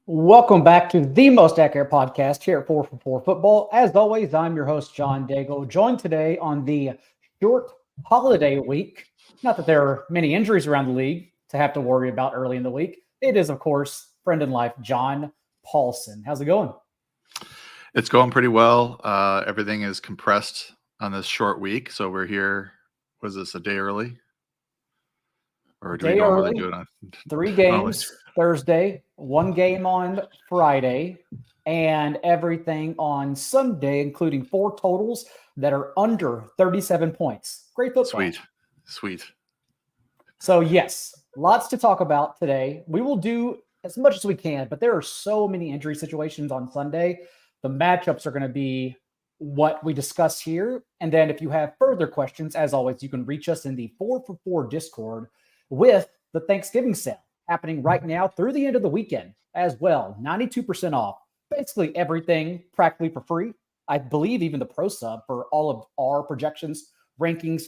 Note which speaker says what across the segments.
Speaker 1: Welcome back to the most accurate podcast here at 4 for 4 Football. As always, I'm your host, John Daigle, joined today on the short holiday week. Not that there are many injuries around the league to have to worry about early in the week. It is, of course, friend in life, John Paulson. How's it going?
Speaker 2: It's going pretty well. Everything is compressed on this short week. So we're here. Was this a day early? Or do we normally do it on
Speaker 1: 3 games Thursday, 1 game on Friday, and everything on Sunday, including 4 totals that are under 37 points. Great football.
Speaker 2: Sweet.
Speaker 1: So, yes, lots to talk about today. We will do as much as we can, but there are so many injury situations on Sunday. The matchups are going to be what we discuss here. And then if you have further questions, as always, you can reach us in the 4 for 4 Discord with the Thanksgiving sale happening right now through the end of the weekend as well. 92% off. Basically everything practically for free. I believe even the pro sub for all of our projections, rankings,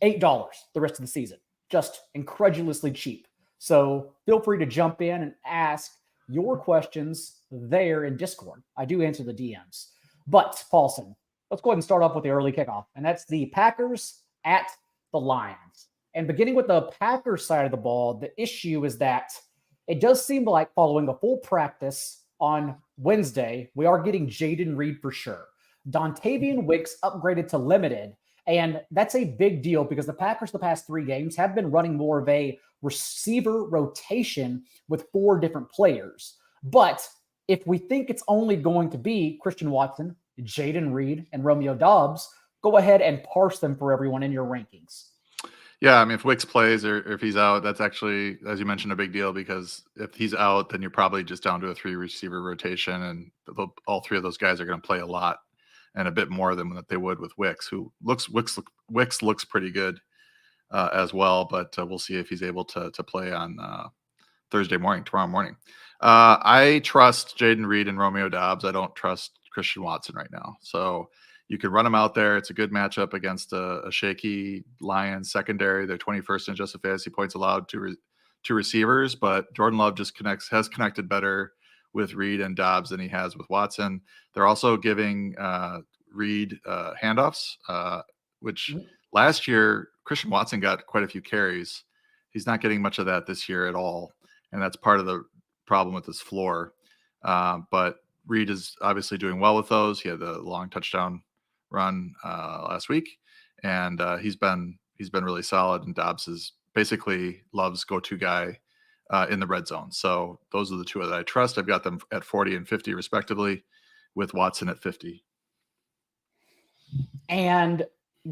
Speaker 1: $8 the rest of the season. Just incredulously cheap. So feel free to jump in and ask your questions there in Discord. I do answer the DMs. But Paulson, let's go ahead and start off with the early kickoff. And that's the Packers at the Lions. And beginning with the Packers side of the ball, the issue is that it does seem like following a full practice on Wednesday, we are getting Jayden Reed for sure. Dontavian Wicks upgraded to limited. And that's a big deal because the Packers the past 3 games have been running more of a receiver rotation with 4 different players. But if we think it's only going to be Christian Watson, Jayden Reed, and Romeo Doubs, go ahead and parse them for everyone in your rankings.
Speaker 2: Yeah, I mean, if Wicks plays or if he's out, that's actually, as you mentioned, a big deal because if he's out, then you're probably just down to a 3 receiver rotation, and all 3 of those guys are going to play a lot and a bit more than that they would with Wicks, Wicks looks pretty good as well, but we'll see if he's able to play on tomorrow morning. I trust Jayden Reed and Romeo Doubs. I don't trust Christian Watson right now. So you can run him out there. It's a good matchup against a shaky Lions secondary. They're 21st in adjusted fantasy points allowed to receivers, but Jordan Love just has connected better with Reed and Doubs than he has with Watson. They're also giving Reed handoffs, which last year Christian Watson got quite a few carries. He's not getting much of that this year at all, and that's part of the problem with his floor. But Reed is obviously doing well with those. He had the long touchdown run last week, and he's been really solid. And Doubs is basically Love's go-to guy in the red zone. So those are the 2 that I trust. I've got them at 40 and 50 respectively, with Watson at 50.
Speaker 1: And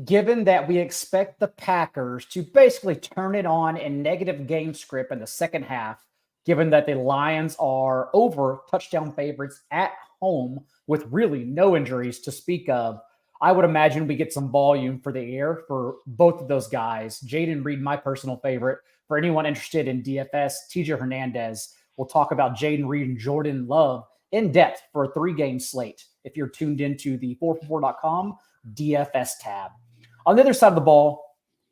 Speaker 1: given that we expect the Packers to basically turn it on in negative game script in the second half, given that the Lions are over touchdown favorites at home with really no injuries to speak of, I would imagine we get some volume for the air for both of those guys. Jayden Reed, my personal favorite. For anyone interested in DFS, TJ Hernandez will talk about Jayden Reed and Jordan Love in depth for a 3-game slate if you're tuned into the 4for4.com DFS tab. On the other side of the ball,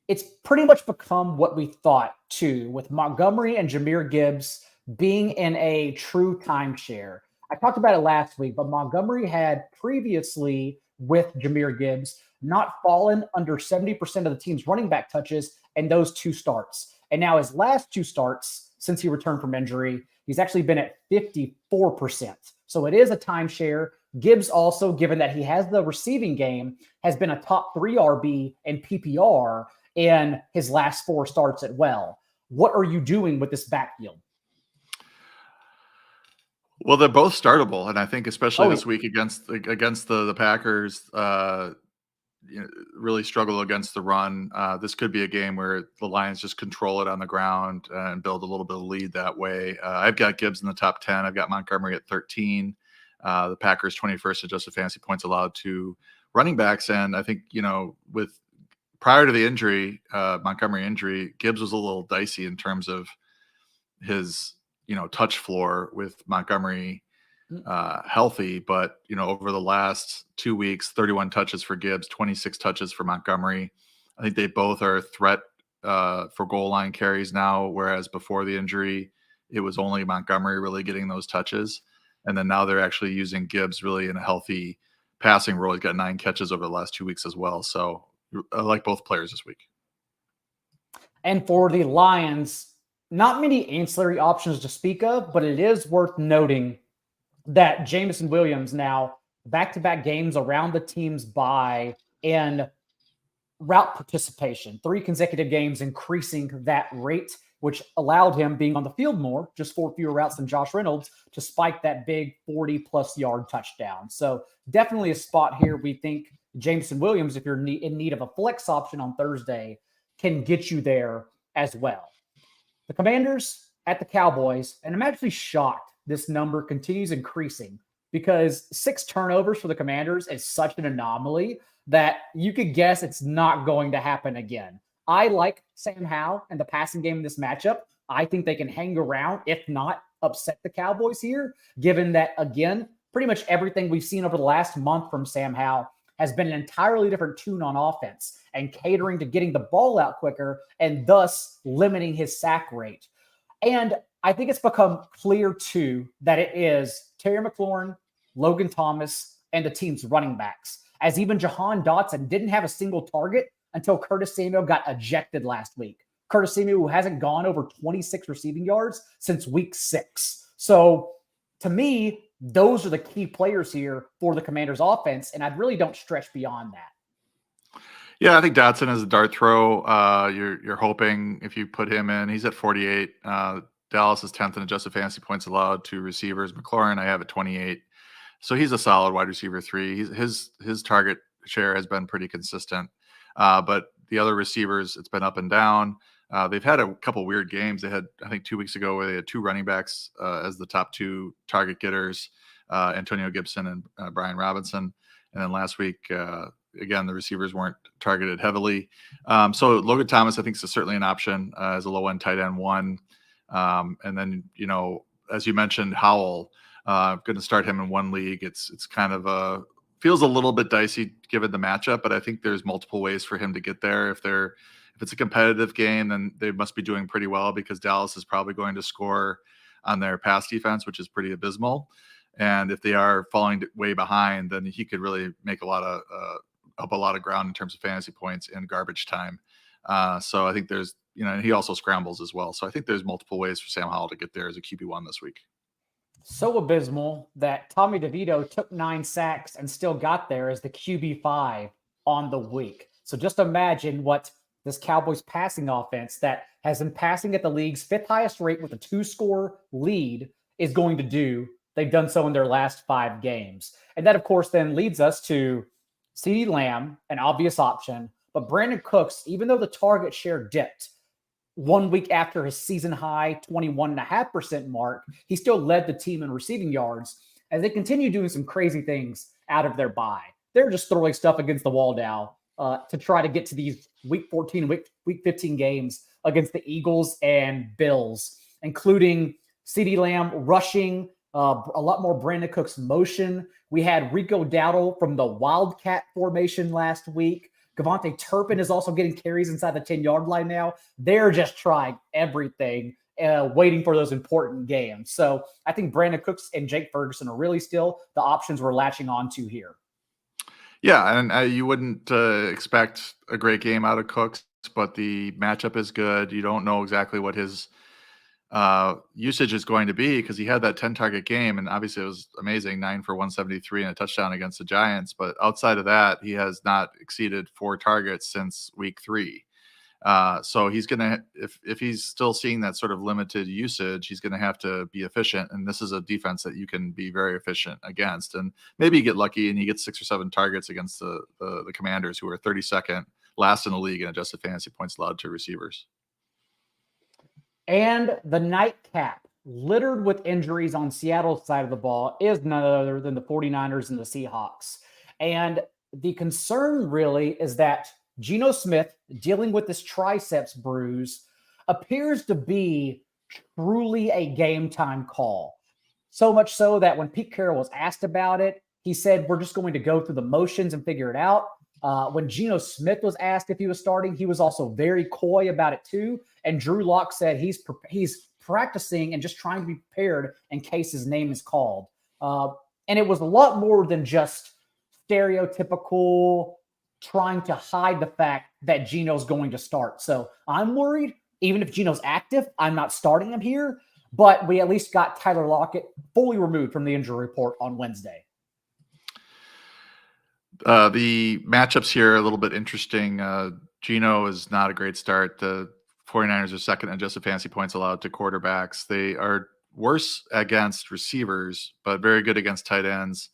Speaker 1: it's pretty much become what we thought too, with Montgomery and Jahmyr Gibbs being in a true timeshare. I talked about it last week, but Montgomery had previously with Jahmyr Gibbs not fallen under 70% of the team's running back touches in those 2 starts. And now his last 2 starts since he returned from injury, he's actually been at 54%. So it is a timeshare. Gibbs also, given that he has the receiving game, has been a top 3 RB in PPR in his last 4 starts as well. What are you doing with this backfield?
Speaker 2: Well, they're both startable, and I think especially this week against the Packers, really struggle against the run. This could be a game where the Lions just control it on the ground and build a little bit of lead that way. I've got Gibbs in the top 10. I've got Montgomery at 13. The Packers 21st adjusted fantasy points allowed to running backs, and I think with prior to the injury, Montgomery injury, Gibbs was a little dicey in terms of his touch floor with Montgomery healthy, but over the last 2 weeks, 31 touches for Gibbs, 26 touches for Montgomery. I think they both are a threat for goal line carries now, whereas before the injury, it was only Montgomery really getting those touches. And then now they're actually using Gibbs really in a healthy passing role. He's got 9 catches over the last 2 weeks as well. So I like both players this week.
Speaker 1: And for the Lions, not many ancillary options to speak of, but it is worth noting that Jameson Williams now back-to-back games around the team's bye and route participation, 3 consecutive games increasing that rate, which allowed him, being on the field more, just 4 fewer routes than Josh Reynolds, to spike that big 40-plus yard touchdown. So definitely a spot here. We think Jameson Williams, if you're in need of a flex option on Thursday, can get you there as well. The Commanders at the Cowboys, and I'm actually shocked this number continues increasing because 6 turnovers for the Commanders is such an anomaly that you could guess it's not going to happen again. I like Sam Howell and the passing game in this matchup. I think they can hang around, if not upset the Cowboys here, given that, again, pretty much everything we've seen over the last month from Sam Howell has been an entirely different tune on offense and catering to getting the ball out quicker and thus limiting his sack rate. And I think it's become clear, too, that it is Terry McLaurin, Logan Thomas, and the team's running backs, as even Jahan Dotson didn't have a single target until Curtis Samuel got ejected last week. Curtis Samuel, who hasn't gone over 26 receiving yards since week 6. So to me, those are the key players here for the Commanders offense, and I really don't stretch beyond that.
Speaker 2: Yeah, I think Dotson is a dart throw. You're hoping if you put him in, he's at 48. Dallas is 10th in adjusted fantasy points allowed to receivers. McLaurin, I have at 28. So he's a solid wide receiver 3. His target share has been pretty consistent. But the other receivers, it's been up and down. They've had a couple weird games. They had, I think, 2 weeks ago where they had 2 running backs as the top 2 target getters, Antonio Gibson and Brian Robinson. And then last week, again, the receivers weren't targeted heavily. So Logan Thomas, I think, is certainly an option as a low-end tight end 1. And then, as you mentioned, Howell, I'm going to start him in 1 league. It's kind of feels a little bit dicey given the matchup, but I think there's multiple ways for him to get there. If it's a competitive game, then they must be doing pretty well because Dallas is probably going to score on their pass defense, which is pretty abysmal. And if they are falling way behind, then he could really make up a lot of ground in terms of fantasy points in garbage time. So I think there's, he also scrambles as well. So I think there's multiple ways for Sam Howell to get there as a QB1 this week.
Speaker 1: So abysmal that Tommy DeVito took 9 sacks and still got there as the QB5 on the week. So just imagine what this Cowboys passing offense that has been passing at the league's 5th highest rate with a 2-score lead is going to do. They've done so in their last 5 games. And that, of course, then leads us to CeeDee Lamb, an obvious option. But Brandin Cooks, even though the target share dipped 1 week after his season high 21.5% mark, he still led the team in receiving yards as they continue doing some crazy things out of their bye. They're just throwing stuff against the wall now to try to get to these week 14, week 15 games against the Eagles and Bills, including CeeDee Lamb rushing, a lot more Brandin Cooks motion. We had Rico Dowdle from the Wildcat formation last week. Devontae Turpin is also getting carries inside the 10-yard line now. They're just trying everything, waiting for those important games. So I think Brandin Cooks and Jake Ferguson are really still the options we're latching on to here.
Speaker 2: Yeah, and you wouldn't expect a great game out of Cooks, but the matchup is good. You don't know exactly what his usage is going to be because he had that 10-target game, and obviously it was amazing, 9 for 173 and a touchdown against the Giants. But outside of that, he has not exceeded 4 targets since week 3. So he's going to, if he's still seeing that sort of limited usage, he's going to have to be efficient. And this is a defense that you can be very efficient against. And maybe you get lucky and he gets 6 or 7 targets against the Commanders, who are 32nd last in the league in adjusted fantasy points allowed to receivers.
Speaker 1: And the nightcap, littered with injuries on Seattle's side of the ball, is none other than the 49ers and the Seahawks. And the concern really is that Geno Smith, dealing with this triceps bruise, appears to be truly a game-time call. So much so that when Pete Carroll was asked about it, he said, we're just going to go through the motions and figure it out. When Geno Smith was asked if he was starting, he was also very coy about it too. And Drew Lock said he's practicing and just trying to be prepared in case his name is called. And it was a lot more than just stereotypical trying to hide the fact that Geno's going to start. So I'm worried, even if Geno's active, I'm not starting him here. But we at least got Tyler Lockett fully removed from the injury report on Wednesday.
Speaker 2: The matchups here are a little bit interesting. Geno is not a great start. The 49ers are second in adjusted fantasy points allowed to quarterbacks. They are worse against receivers, but very good against tight ends,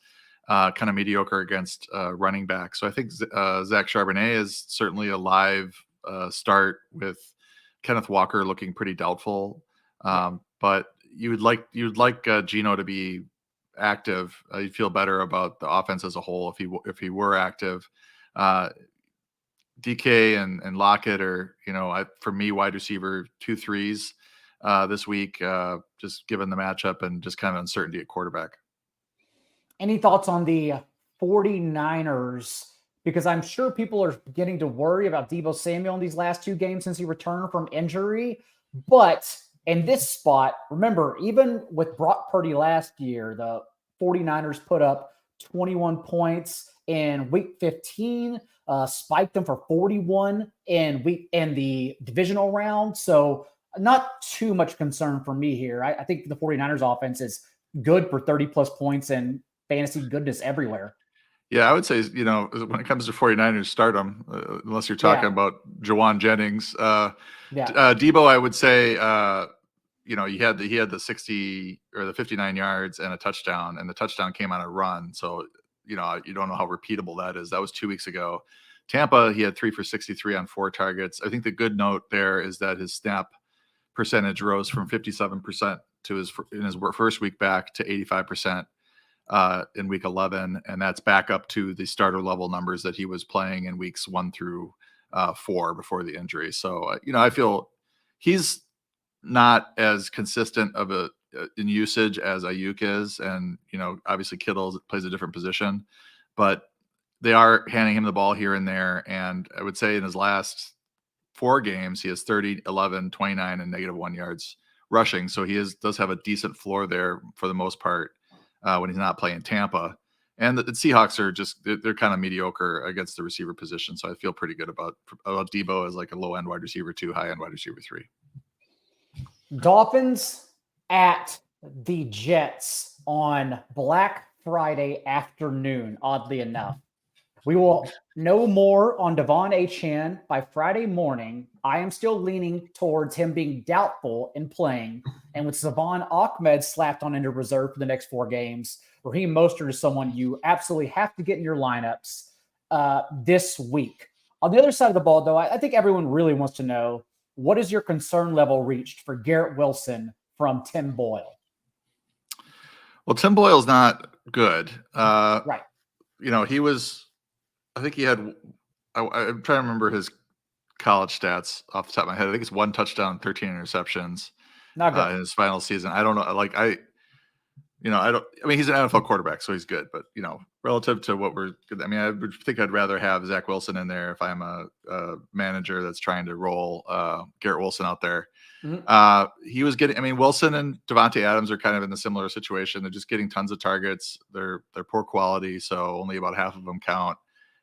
Speaker 2: kind of mediocre against running backs. So I think Zach Charbonnet is certainly a live start with Kenneth Walker looking pretty doubtful. But you would like Geno to be active. You'd feel better about the offense as a whole if he were active. DK and Lockett are, for me, wide receiver 2-3s this week, just given the matchup and just kind of uncertainty at quarterback.
Speaker 1: Any thoughts on the 49ers? Because I'm sure people are beginning to worry about Deebo Samuel in these last 2 games since he returned from injury. But in this spot, remember, even with Brock Purdy last year, the 49ers put up 21 points in week 15, spiked them for 41 in the divisional round. So not too much concern for me here. I think the 49ers offense is good for 30-plus points and fantasy goodness everywhere.
Speaker 2: Yeah, I would say, when it comes to 49ers, start them, unless you're talking about Jawan Jennings. Deebo, I would say, he had the 60 or the 59 yards and a touchdown, and the touchdown came on a run. So, you don't know how repeatable that is. That was 2 weeks ago. Tampa, he had 3 for 63 on 4 targets. I think the good note there is that his snap percentage rose from 57% in his first week back to 85% in week 11. And that's back up to the starter level numbers that he was playing in weeks 1 through 4 before the injury. So, I feel he's not as consistent of in usage as Ayuk is. And, obviously Kittle plays a different position, but they are handing him the ball here and there. And I would say in his last 4 games, he has 30, 11, 29, and -1 yards rushing. So he does have a decent floor there for the most part when he's not playing Tampa. And the Seahawks are they're kind of mediocre against the receiver position. So I feel pretty good about Deebo as like a low-end wide receiver 2, high-end wide receiver 3.
Speaker 1: Dolphins at the Jets on Black Friday afternoon, oddly enough. We will know more on DeVon Achane by Friday morning. I am still leaning towards him being doubtful in playing. And with Savon Ahmed slapped on injured reserve for the next 4 games, Raheem Mostert is someone you absolutely have to get in your lineups this week. On the other side of the ball, though, I think everyone really wants to know, what is your concern level reached for Garrett Wilson from Tim Boyle?
Speaker 2: Well, Tim Boyle's not good.
Speaker 1: Right.
Speaker 2: He was, I think he had, I'm trying to remember his college stats off the top of my head. I think it's 1 touchdown, 13 interceptions in his final season. I don't know. He's an NFL quarterback, so he's good, but relative to what I would think I'd rather have Zach Wilson in there if I'm a manager that's trying to roll Garrett Wilson out there. Mm-hmm. He was getting, Wilson and Devontae Adams are kind of in a similar situation. They're just getting tons of targets. They're poor quality, so only about half of them count.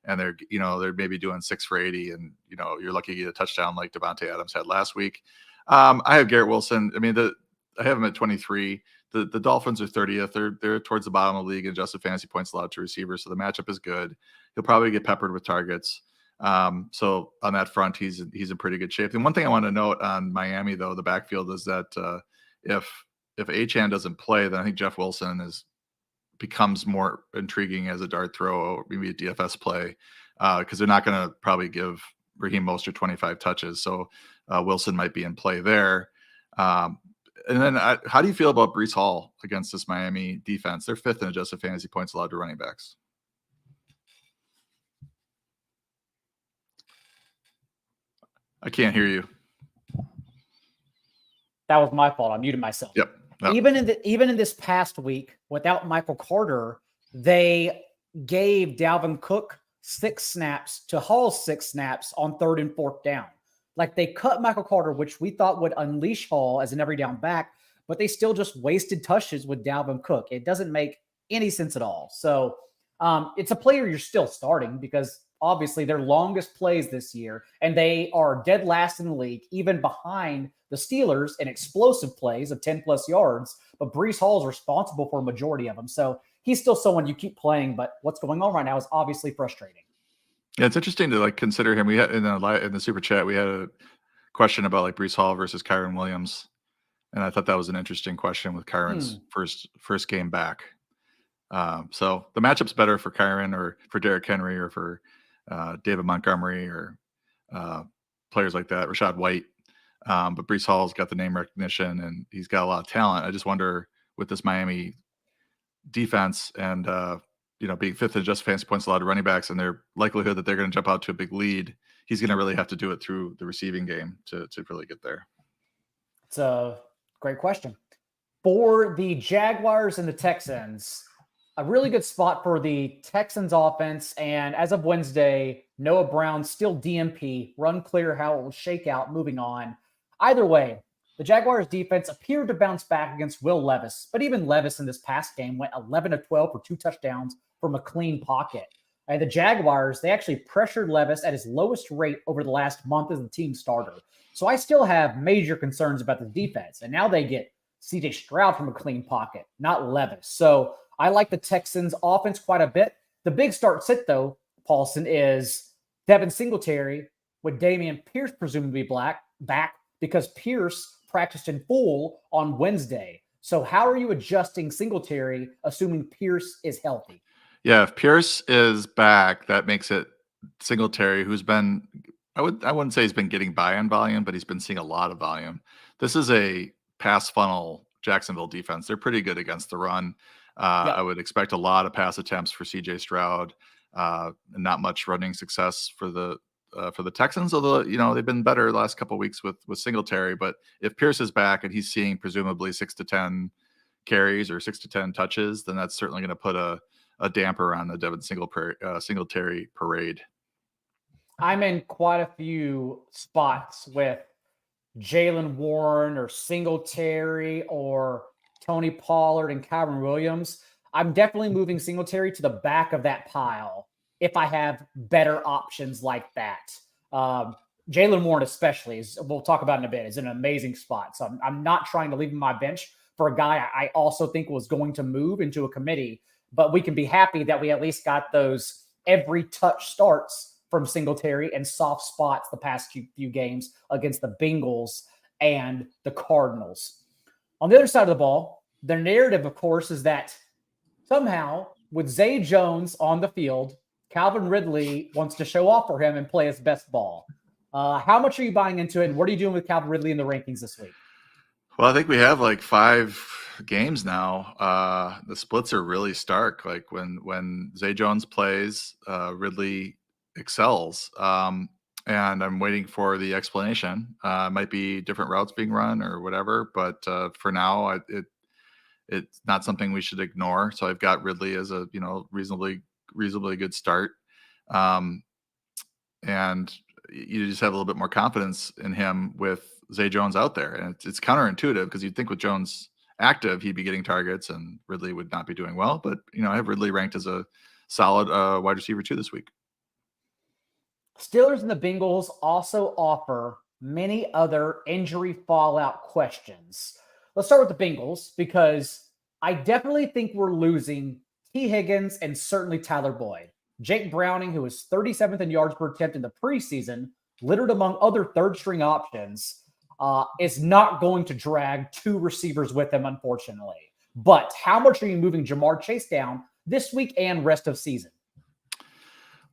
Speaker 2: And they're maybe doing 6 for 80, and you're lucky to get a touchdown like Devontae Adams had last week. I have Garrett Wilson. I have him at 23. The Dolphins are 30th. They're towards the bottom of the league in adjusted fantasy points allowed to receivers, so the matchup is good. He'll probably get peppered with targets. So on that front, he's in pretty good shape. And one thing I want to note on Miami, though, the backfield is that if Achane doesn't play, then I think Jeff Wilson becomes more intriguing as a dart throw, or maybe a DFS play, because they're not going to probably give Raheem Mostert 25 touches. So Wilson might be in play there. And then how do you feel about Breece Hall against this Miami defense? They're 5th in adjusted fantasy points allowed to running backs. I can't hear you.
Speaker 1: That was my fault. I muted myself.
Speaker 2: Yep.
Speaker 1: Even in this past week, without Michael Carter, they gave Dalvin Cook 6 snaps to Hall 6 snaps on 3rd and 4th down. Like they cut Michael Carter, which we thought would unleash Hall as an every down back, but they still just wasted touches with Dalvin Cook. It doesn't make any sense at all. So it's a player you're still starting because obviously their longest plays this year, and they are dead last in the league, even behind the Steelers in explosive plays of 10 plus yards. But Breece Hall is responsible for a majority of them. So he's still someone you keep playing, but what's going on right now is obviously frustrating.
Speaker 2: Yeah, it's interesting to like consider him. We had in the super chat, we had a question about like Breece Hall versus Kyron Williams, and I thought that was an interesting question with Kyron's first game back. So the matchup's better for Kyron or for Derrick Henry or for David Montgomery or players like that, Rashad White. But Breece Hall's got the name recognition and he's got a lot of talent. I just wonder with this Miami defense and being fifth in adjusted fantasy points, a lot of running backs, and their likelihood that they're going to jump out to a big lead, he's going to really have to do it through the receiving game to really get there.
Speaker 1: It's a great question. For the Jaguars and the Texans, a really good spot for the Texans offense. And as of Wednesday, Noah Brown still DMP, run clear, how it will shake out, moving on. Either way, the Jaguars defense appeared to bounce back against Will Levis, but even Levis in this past game went 11 of 12 for 2 touchdowns from a clean pocket. And the Jaguars, they actually pressured Levis at his lowest rate over the last month as the team starter. So I still have major concerns about the defense. And now they get CJ Stroud from a clean pocket, not Levis. So I like the Texans offense quite a bit. The big start sit, though, Paulson, is Devin Singletary with Damian Pierce presumably back because Pierce practiced in full on Wednesday. So how are you adjusting Singletary, assuming Pierce is healthy?
Speaker 2: Yeah, if Pierce is back, that makes it Singletary, who's been, I wouldn't say he's been getting by on volume, but he's been seeing a lot of volume. This is a pass funnel Jacksonville defense. They're pretty good against the run. I would expect a lot of pass attempts for CJ Stroud, and not much running success for the Texans, although they've been better the last couple of weeks with Singletary. But if Pierce is back and he's seeing presumably 6 to 10 carries or 6 to 10 touches, then that's certainly going to put a damper on the Devin Singletary parade.
Speaker 1: I'm in quite a few spots with Jaylen Warren or Singletary or Tony Pollard and Kyron Williams. I'm definitely moving Singletary to the back of that pile if I have better options like that. Jaylen Warren especially, we'll talk about in a bit, is an amazing spot. So I'm not trying to leave him on my bench for a guy I also think was going to move into a committee, but we can be happy that we at least got those every touch starts from Singletary and soft spots the past few games against the Bengals and the Cardinals. On the other side of the ball, the narrative, of course, is that somehow with Zay Jones on the field, Calvin Ridley wants to show off for him and play his best ball. How much are you buying into it? And what are you doing with Calvin Ridley in the rankings this week?
Speaker 2: Well, I think we have like 5 games now. The splits are really stark. Like when Zay Jones plays, Ridley excels. And I'm waiting for the explanation. Might be different routes being run or whatever, but for now, it's not something we should ignore. So I've got Ridley as a reasonably good start, and you just have a little bit more confidence in him with Zay Jones out there, and it's counterintuitive because you'd think with Jones active he'd be getting targets and Ridley would not be doing well. But I have Ridley ranked as a solid wide receiver 2 this week.
Speaker 1: Steelers and the Bengals also offer many other injury fallout questions. Let's start with the Bengals because I definitely think we're losing T. Higgins and certainly Tyler Boyd. Jake Browning, who was 37th in yards per attempt in the preseason, littered among other third-string options, is not going to drag 2 receivers with him, unfortunately. But how much are you moving Jamar Chase down this week and rest of season?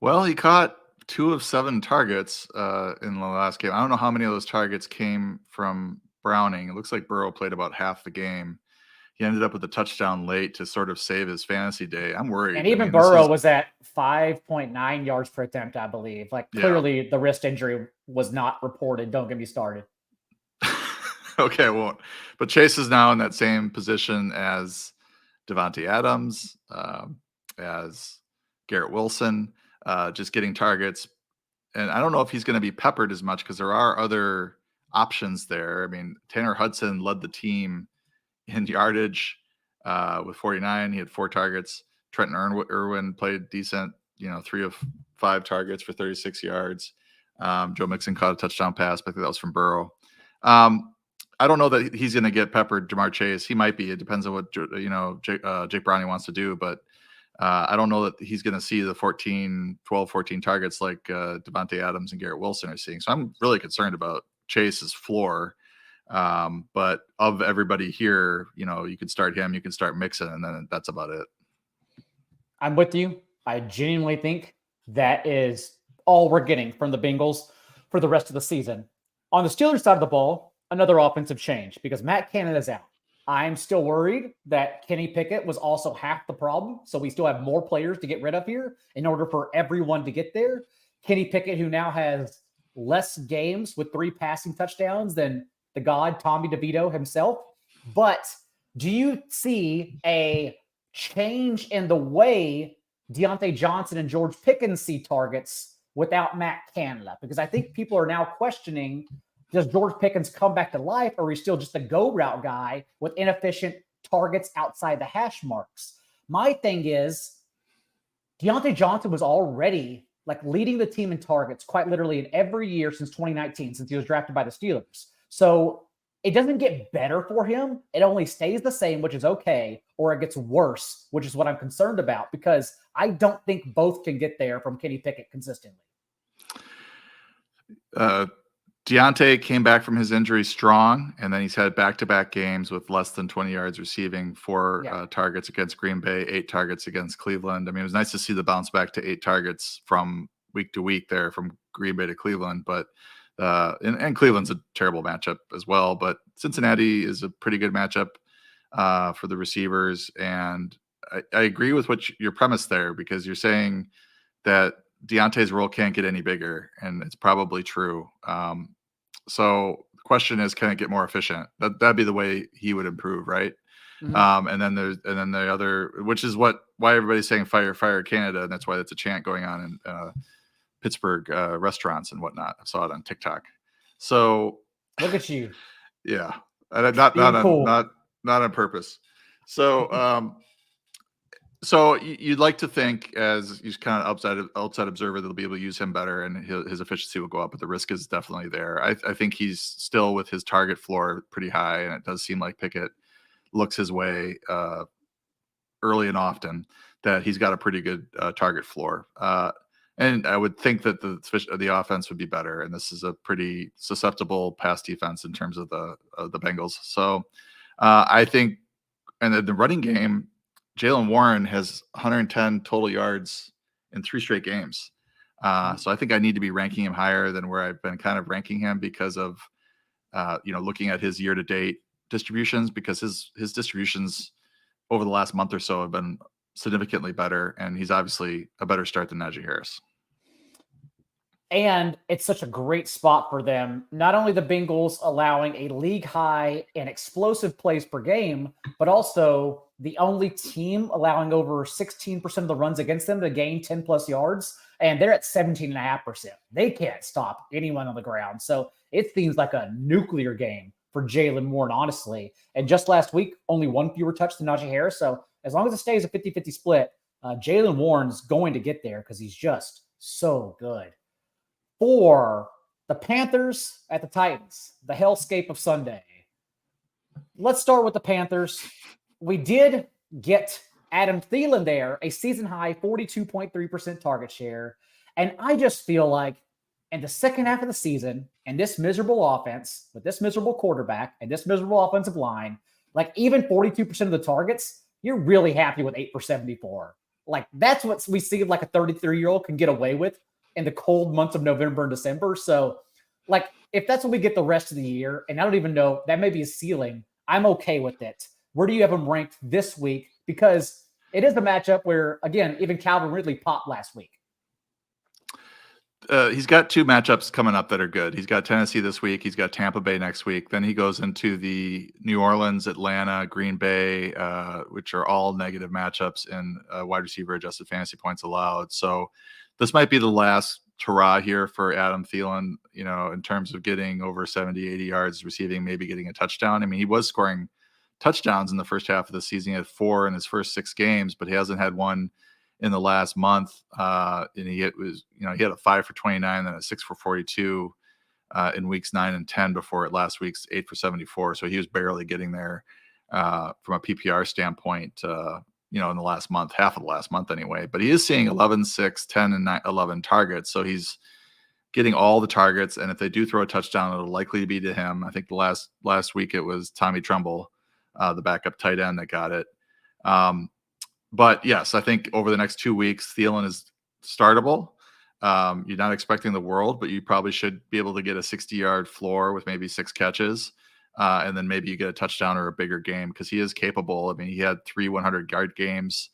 Speaker 2: Well, he caught 2 of 7 targets in the last game. I don't know how many of those targets came from Browning. It looks like Burrow played about half the game. He ended up with a touchdown late to sort of save his fantasy day. I'm worried.
Speaker 1: And even Burrow was at 5.9 yards per attempt, I believe. Clearly the wrist injury was not reported. Don't get me started.
Speaker 2: Okay, I won't. But Chase is now in that same position as Devontae Adams, as Garrett Wilson, just getting targets I don't know if he's going to be peppered as much because there are other options there. I mean, Tanner Hudson led the team in yardage with 49. He had 4 targets. Trenton Irwin played decent, 3 of 5 targets for 36 yards. Joe Mixon caught a touchdown pass, but I think that was from Burrow. I don't know that he's going to get peppered, Ja'Marr Chase. He might be. It depends on what Jake Browning wants to do, but I don't know that he's going to see the 12, 14 targets like Devontae Adams and Garrett Wilson are seeing. So I'm really concerned about Chase's floor. But of everybody here, you can start him, you can start Mixon, and then that's about it.
Speaker 1: I'm with you. I genuinely think that is all we're getting from the Bengals for the rest of the season. On the Steelers side of the ball, another offensive change because Matt Canada is out. I'm still worried that Kenny Pickett was also half the problem. So we still have more players to get rid of here in order for everyone to get there. Kenny Pickett, who now has less games with 3 passing touchdowns than the god Tommy DeVito himself. But do you see a change in the way Diontae Johnson and George Pickens see targets without Matt Canada? Because I think people are now questioning, does George Pickens come back to life, or is he still just a go route guy with inefficient targets outside the hash marks? My thing is, Diontae Johnson was already leading the team in targets quite literally in every year since 2019, since he was drafted by the Steelers. So it doesn't get better for him. It only stays the same, which is okay, or it gets worse, which is what I'm concerned about, because I don't think both can get there from Kenny Pickett consistently.
Speaker 2: Diontae came back from his injury strong, and then he's had back-to-back games with less than 20 yards receiving, 4 targets against Green Bay, 8 targets against Cleveland. I mean, it was nice to see the bounce back to 8 targets from week to week there from Green Bay to Cleveland, but and Cleveland's a terrible matchup as well, but Cincinnati is a pretty good matchup for the receivers. And I agree with your premise there, because you're saying that Deontay's role can't get any bigger, and it's probably true. So the question is, can it get more efficient? That'd be the way he would improve, right? Mm-hmm. And then the other, which is why everybody's saying fire Canada, and that's why that's a chant going on in Pittsburgh restaurants and whatnot. I saw it on TikTok. So
Speaker 1: look at you.
Speaker 2: Yeah, not on purpose. So so you'd like to think, as he's kind of outside observer, they'll be able to use him better and his efficiency will go up, but the risk is definitely there. I think he's still, with his target floor, pretty high, and it does seem like Pickett looks his way early and often, that he's got a pretty good target floor. And I would think that the offense would be better, and this is a pretty susceptible pass defense in terms of the Bengals. So I think, and the running game, Jaylen Warren has 110 total yards in 3 straight games. So I think I need to be ranking him higher than where I've been kind of ranking him, because of looking at his year-to-date distributions, because his distributions over the last month or so have been significantly better, and he's obviously a better start than Najee Harris.
Speaker 1: And it's such a great spot for them. Not only the Bengals allowing a league high and explosive plays per game, but also the only team allowing over 16% of the runs against them to gain 10 plus yards. And they're at 17.5%. They can't stop anyone on the ground. So it seems like a nuclear game for Jaylen Warren, honestly. And just last week, only 1 fewer touch than Najee Harris. So as long as it stays a 50-50 split, Jaylen Warren's going to get there because he's just so good. For the Panthers at the Titans, the hellscape of Sunday. Let's start with the Panthers. We did get Adam Thielen there, a season-high 42.3% target share. And I just feel like in the second half of the season, and this miserable offense, with this miserable quarterback and this miserable offensive line, even 42% of the targets, you're really happy with 8 for 74. That's what we see a 33-year-old can get away with in the cold months of November and December. So, if that's what we get the rest of the year, and I don't even know, that may be a ceiling, I'm okay with it. Where do you have him ranked this week? Because it is the matchup where, again, even Calvin Ridley popped last week.
Speaker 2: He's got 2 matchups coming up that are good. He's got Tennessee this week. He's got Tampa Bay next week. Then he goes into the New Orleans, Atlanta, Green Bay, which are all negative matchups in wide receiver adjusted fantasy points allowed. So this might be the last hurrah here for Adam Thielen, in terms of getting over 70, 80 yards receiving, maybe getting a touchdown. I mean, he was scoring touchdowns in the first half of the season. He had 4 in his first 6 games, but he hasn't had one in the last month. And he had a 5 for 29, then a 6 for 42 in weeks 9 and 10 before last week's 8 for 74. So he was barely getting there from a PPR standpoint, in the last month, half of the last month anyway. But he is seeing 11, 6, 10, and 9, 11 targets. So he's getting all the targets. And if they do throw a touchdown, it'll likely be to him. I think the last week it was Tommy Tremble, the backup tight end, that got it. But yes, I think over the next 2 weeks, Thielen is startable. You're not expecting the world, but you probably should be able to get a 60-yard floor with maybe 6 catches. And then maybe you get a touchdown or a bigger game, because he is capable. I mean, he had 3 100-yard games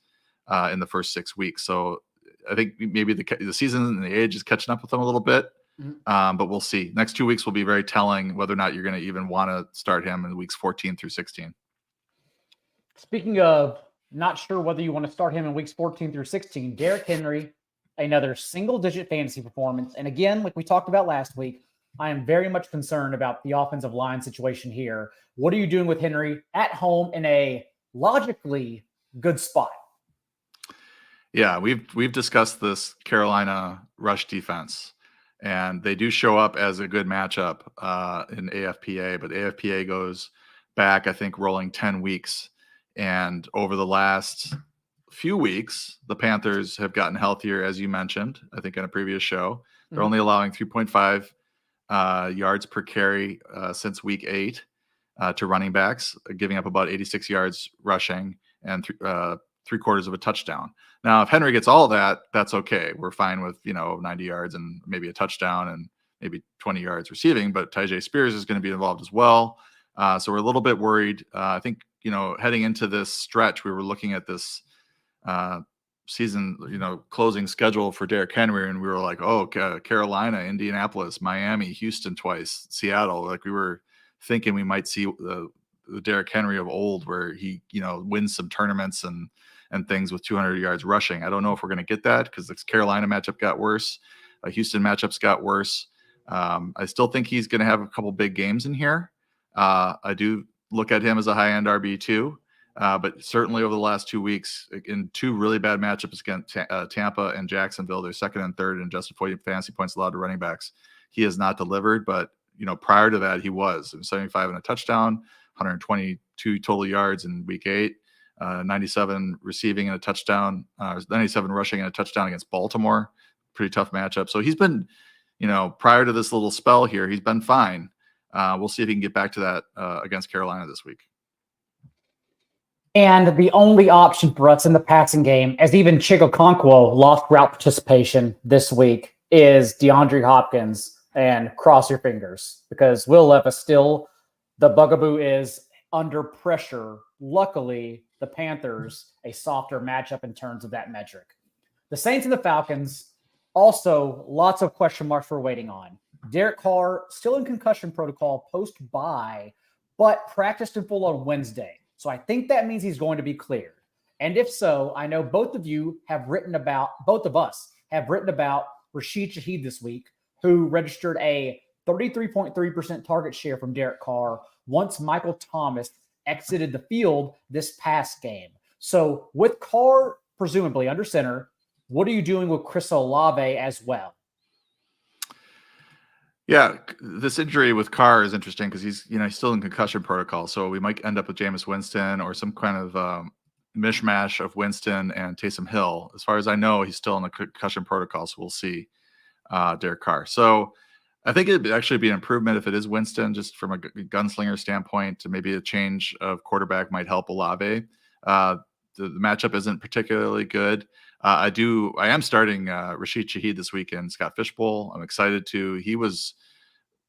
Speaker 2: in the first 6 weeks. So I think maybe the season and the age is catching up with him a little bit. But we'll see. Next 2 weeks will be very telling whether or not you're going to even want to start him in weeks 14 through 16.
Speaker 1: Speaking of not sure whether you want to start him in weeks 14 through 16, Derrick Henry, another single-digit fantasy performance. And again, like we talked about last week, I am very much concerned about the offensive line situation here. What are you doing with Henry at home in a logically good spot?
Speaker 2: Yeah, we've discussed this Carolina rush defense, and they do show up as a good matchup in AFPA, but AFPA goes back, I think, rolling 10 weeks. And over the last few weeks, the Panthers have gotten healthier, as you mentioned, I think in a previous show. They're only allowing 3.5 yards per carry since week 8 to running backs, giving up about 86 yards rushing and 3/4 of a touchdown. Now, if Henry gets all of that, that's okay. We're fine with 90 yards and maybe a touchdown and maybe 20 yards receiving. But Tyjae Spears is going to be involved as well. So we're a little bit worried. I think heading into this stretch, we were looking at this season, closing schedule for Derrick Henry, and we were like, oh, Carolina, Indianapolis, Miami, Houston twice, Seattle. Like, we were thinking we might see the Derrick Henry of old, where he wins some tournaments and things with 200 yards rushing. I don't know if we're going to get that, because the Carolina matchup got worse. Houston matchups got worse. I still think he's going to have a couple big games in here. I do look at him as a high-end RB2. But certainly over the last 2 weeks, in 2 really bad matchups against Tampa and Jacksonville, they're 2nd and 3rd in adjusted fantasy points allowed to running backs. He has not delivered, but prior to that, he was 75 and a touchdown, 122 total yards in week 8, 97 receiving and a touchdown, 97 rushing and a touchdown against Baltimore. Pretty tough matchup. So he's been, prior to this little spell here, he's been fine. We'll see if he can get back to that against Carolina this week.
Speaker 1: And the only option for us in the passing game, as even Chigokonkwo lost route participation this week, is DeAndre Hopkins. And cross your fingers, because Will Levis still, the bugaboo is under pressure. Luckily, the Panthers, a softer matchup in terms of that metric. The Saints and the Falcons, also lots of question marks we're waiting on. Derek Carr, still in concussion protocol post-bye, but practiced in full on Wednesday. So I think that means he's going to be cleared. And if so, I know both of us have written about Rashid Shaheed this week, who registered a 33.3% target share from Derek Carr once Michael Thomas exited the field this past game. So with Carr presumably under center, what are you doing with Chris Olave as well?
Speaker 2: Yeah, this injury with Carr is interesting because he's still in concussion protocol. So we might end up with Jameis Winston or some kind of mishmash of Winston and Taysom Hill. As far as I know, he's still in the concussion protocol. So we'll see Derek Carr. So I think it'd actually be an improvement if it is Winston, just from a gunslinger standpoint. Maybe a change of quarterback might help Olave. The matchup isn't particularly good. I am starting Rashid Shaheed this weekend, Scott Fishbowl. I'm excited to. He was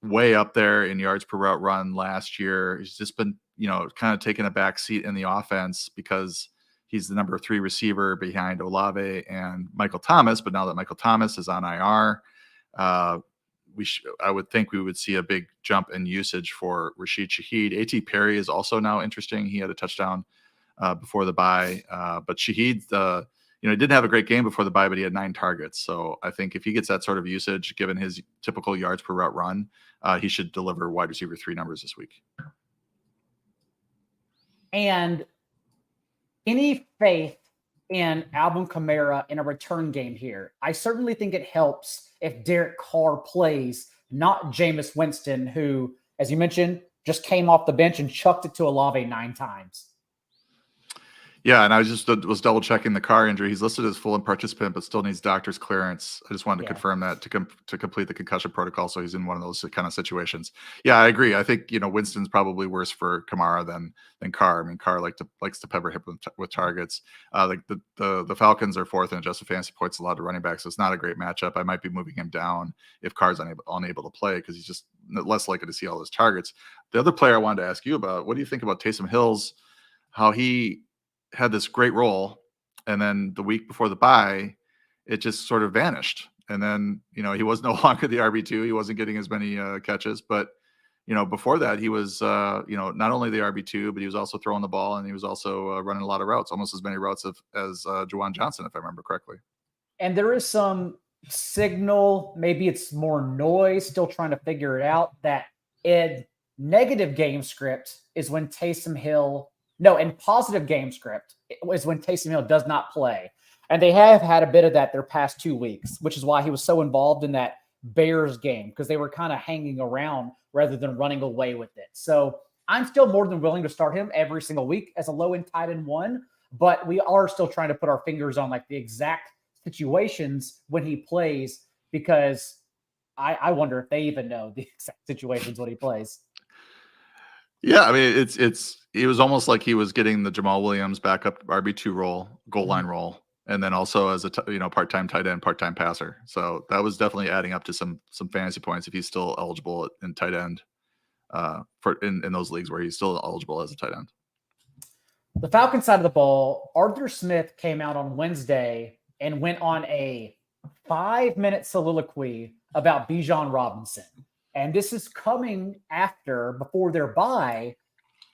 Speaker 2: way up there in yards per route run last year. He's just been, kind of taking a back seat in the offense because he's the number 3 receiver behind Olave and Michael Thomas. But now that Michael Thomas is on IR, I would think we would see a big jump in usage for Rashid Shaheed. A.T. Perry is also now interesting. He had a touchdown before the bye. But Shaheed, he didn't have a great game before the bye, but he had 9 targets. So I think if he gets that sort of usage, given his typical yards per route run, he should deliver wide receiver 3 numbers this week.
Speaker 1: And any faith in Alvin Kamara in a return game here? I certainly think it helps if Derek Carr plays, not Jameis Winston, who, as you mentioned, just came off the bench and chucked it to Olave 9 times.
Speaker 2: Yeah, and I was double checking the Carr injury. He's listed as full and participant, but still needs doctor's clearance. I just wanted to confirm that to complete the concussion protocol. So he's in one of those kind of situations. Yeah, I agree. I think Winston's probably worse for Kamara than Carr. I mean, Carr likes to pepper him with targets. Like the Falcons are 4th in adjusted fantasy points allowed to running back, so it's not a great matchup. I might be moving him down if Carr's unable to play because he's just less likely to see all those targets. The other player I wanted to ask you about, what do you think about Taysom Hill's? How he had this great role, and then the week before the bye, it just sort of vanished. And then, he was no longer the RB2. He wasn't getting as many catches, but before that, he was, not only the RB2, but he was also throwing the ball, and he was also running a lot of routes, almost as many routes as Juwan Johnson, if I remember correctly.
Speaker 1: And there is some signal, maybe it's more noise, still trying to figure it out, that in negative game script is when Taysom Hill. No, in positive game script is when Taysom Hill does not play. And they have had a bit of that their past 2 weeks, which is why he was so involved in that Bears game, because they were kind of hanging around rather than running away with it. So I'm still more than willing to start him every single week as a low-end tight end 1, but we are still trying to put our fingers on like the exact situations when he plays, because I wonder if they even know the exact situations when he plays.
Speaker 2: Yeah, I mean, it was almost like he was getting the Jamal Williams backup RB2 role, goal line role, and then also as a part-time tight end, part-time passer. So that was definitely adding up to some fantasy points if he's still eligible in tight end in those leagues where he's still eligible as a tight end.
Speaker 1: The Falcons side of the ball, Arthur Smith came out on Wednesday and went on a 5-minute soliloquy about Bijan Robinson. And this is coming before their bye,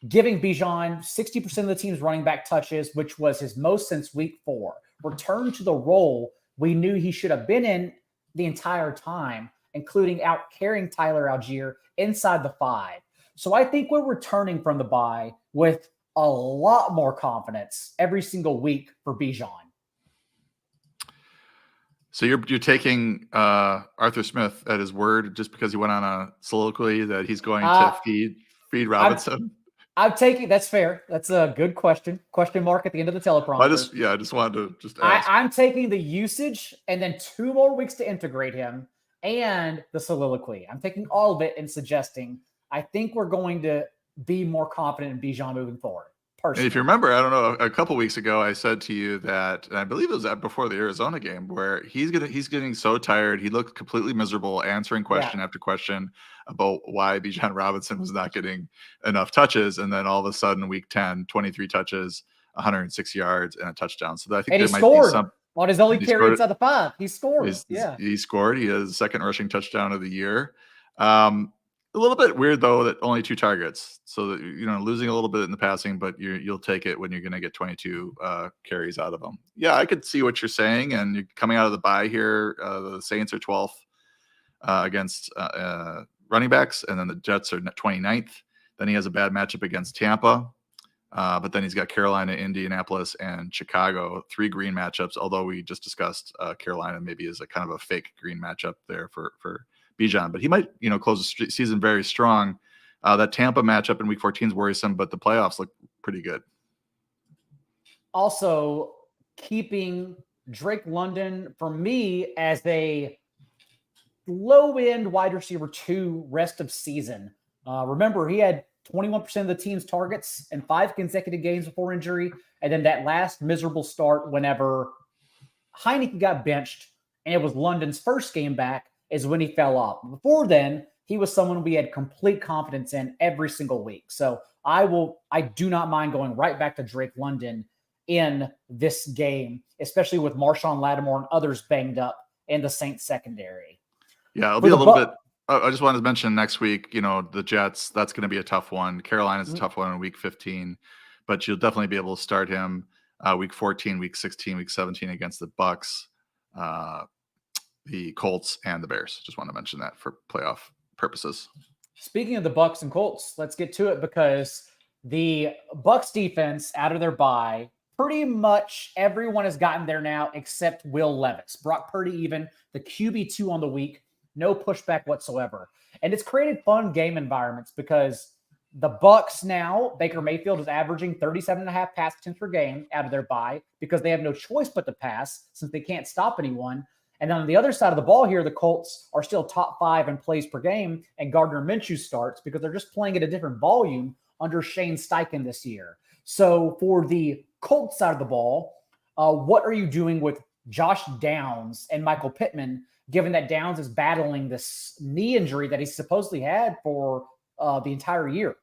Speaker 1: giving Bijan 60% of the team's running back touches, which was his most since week 4. Return to the role we knew he should have been in the entire time, including out carrying Tyler Algier inside the 5. So I think we're returning from the bye with a lot more confidence every single week for Bijan.
Speaker 2: So you're taking Arthur Smith at his word just because he went on a soliloquy that he's going to feed Robinson?
Speaker 1: I'm taking, that's fair. That's a good question. Question mark at the end of the teleprompter.
Speaker 2: I just wanted to just ask.
Speaker 1: I'm taking the usage and then 2 more weeks to integrate him and the soliloquy. I'm taking all of it and suggesting I think we're going to be more confident in Bijan moving forward.
Speaker 2: And if you remember, I don't know, a couple weeks ago, I said to you that, and I believe it was before the Arizona game, where he's getting so tired. He looked completely miserable, answering question after question about why Bijan Robinson was not getting enough touches. And then all of a sudden, week 10, 23 touches, 106 yards, and a touchdown. So I think there might be some
Speaker 1: on his only carry inside the 5. He scored.
Speaker 2: He scored. He has the 2nd rushing touchdown of the year. A little bit weird though that only 2 targets, so that losing a little bit in the passing, but you'll take it when you're going to get 22 carries out of them. Yeah, I could see what you're saying, and you're coming out of the bye here. The Saints are 12th against running backs, and then the Jets are 29th. Then he has a bad matchup against Tampa, but then he's got Carolina, Indianapolis, and Chicago, 3 green matchups. Although we just discussed Carolina maybe is a kind of a fake green matchup there for Bijan, but he might, close the season very strong. That Tampa matchup in week 14 is worrisome, but the playoffs look pretty good.
Speaker 1: Also, keeping Drake London for me as a low-end wide receiver 2 rest of season. Remember, he had 21% of the team's targets in 5 consecutive games before injury, and then that last miserable start whenever Heineke got benched, and it was London's first game back, is when he fell off. Before then, he was someone we had complete confidence in every single week. So I do not mind going right back to Drake London in this game, especially with Marshawn Lattimore and others banged up in the Saints secondary.
Speaker 2: Yeah, it'll be a little bit. I just wanted to mention next week, the Jets, that's going to be a tough one. Carolina's a tough one in week 15, but you'll definitely be able to start him. week 14, week 16, week 17 against the Bucks, the Colts, and the Bears. Just want to mention that for playoff purposes.
Speaker 1: Speaking of the Bucks and Colts, let's get to it because the Bucks defense out of their bye, pretty much everyone has gotten there now except Will Levis. Brock Purdy even, the QB2 on the week, no pushback whatsoever. And it's created fun game environments because the Bucks now, Baker Mayfield is averaging 37.5 pass attempts per game out of their bye because they have no choice but to pass since they can't stop anyone. And on the other side of the ball here, the Colts are still top 5 in plays per game, and Gardner Minshew starts because they're just playing at a different volume under Shane Steichen this year. So for the Colts side of the ball, what are you doing with Josh Downs and Michael Pittman, given that Downs is battling this knee injury that he supposedly had for the entire year?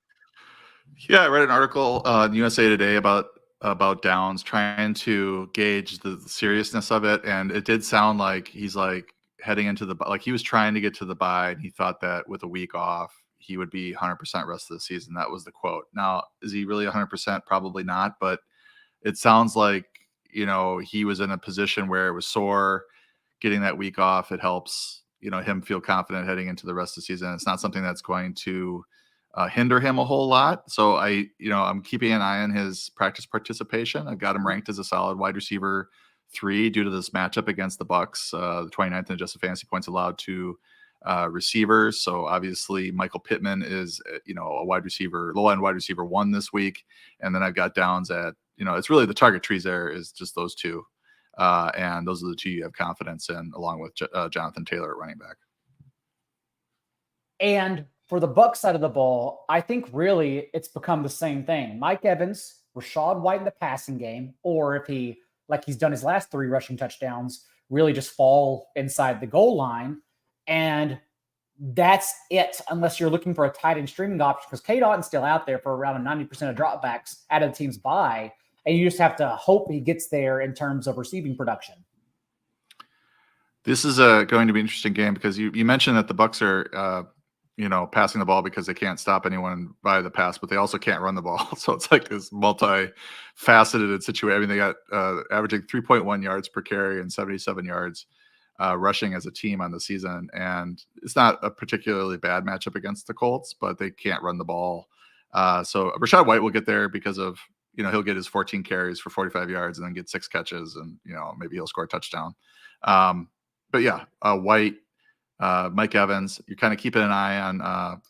Speaker 2: Yeah, I read an article in USA Today about Downs, trying to gauge the seriousness of it, and it did sound like he's like heading into he was trying to get to the bye, and he thought that with a week off he would be 100% rest of the season. That was the quote. Now, is he really 100%? Probably not, but it sounds like, he was in a position where it was sore. Getting that week off, it helps, him feel confident heading into the rest of the season. It's not something that's going to hinder him a whole lot. So I'm keeping an eye on his practice participation. I've got him ranked as a solid wide receiver 3 due to this matchup against the Bucks, the 29th in adjusted fantasy points allowed to receivers. So obviously Michael Pittman is, a wide receiver, low end wide receiver 1 this week. And then I've got Downs at, it's really the target trees there is just those two. And those are the 2 you have confidence in, along with Jonathan Taylor at running back.
Speaker 1: And for the Bucs side of the ball, I think really it's become the same thing. Mike Evans, Rachaad White in the passing game, or if he, like he's done his last 3 rushing touchdowns, really just fall inside the goal line. And that's it, unless you're looking for a tight end streaming option, because K. Otton's still out there for around 90% of dropbacks out of the team's bye. And you just have to hope he gets there in terms of receiving production.
Speaker 2: This is going to be an interesting game because you mentioned that the Bucs are, passing the ball because they can't stop anyone by the pass, but they also can't run the ball. So it's like this multi-faceted situation. I mean, they got averaging 3.1 yards per carry and 77 yards rushing as a team on the season. And it's not a particularly bad matchup against the Colts, but they can't run the ball. So Rachaad White will get there because of, he'll get his 14 carries for 45 yards and then get 6 catches and, maybe he'll score a touchdown. But yeah, White, Mike Evans, you're kind of keeping an eye on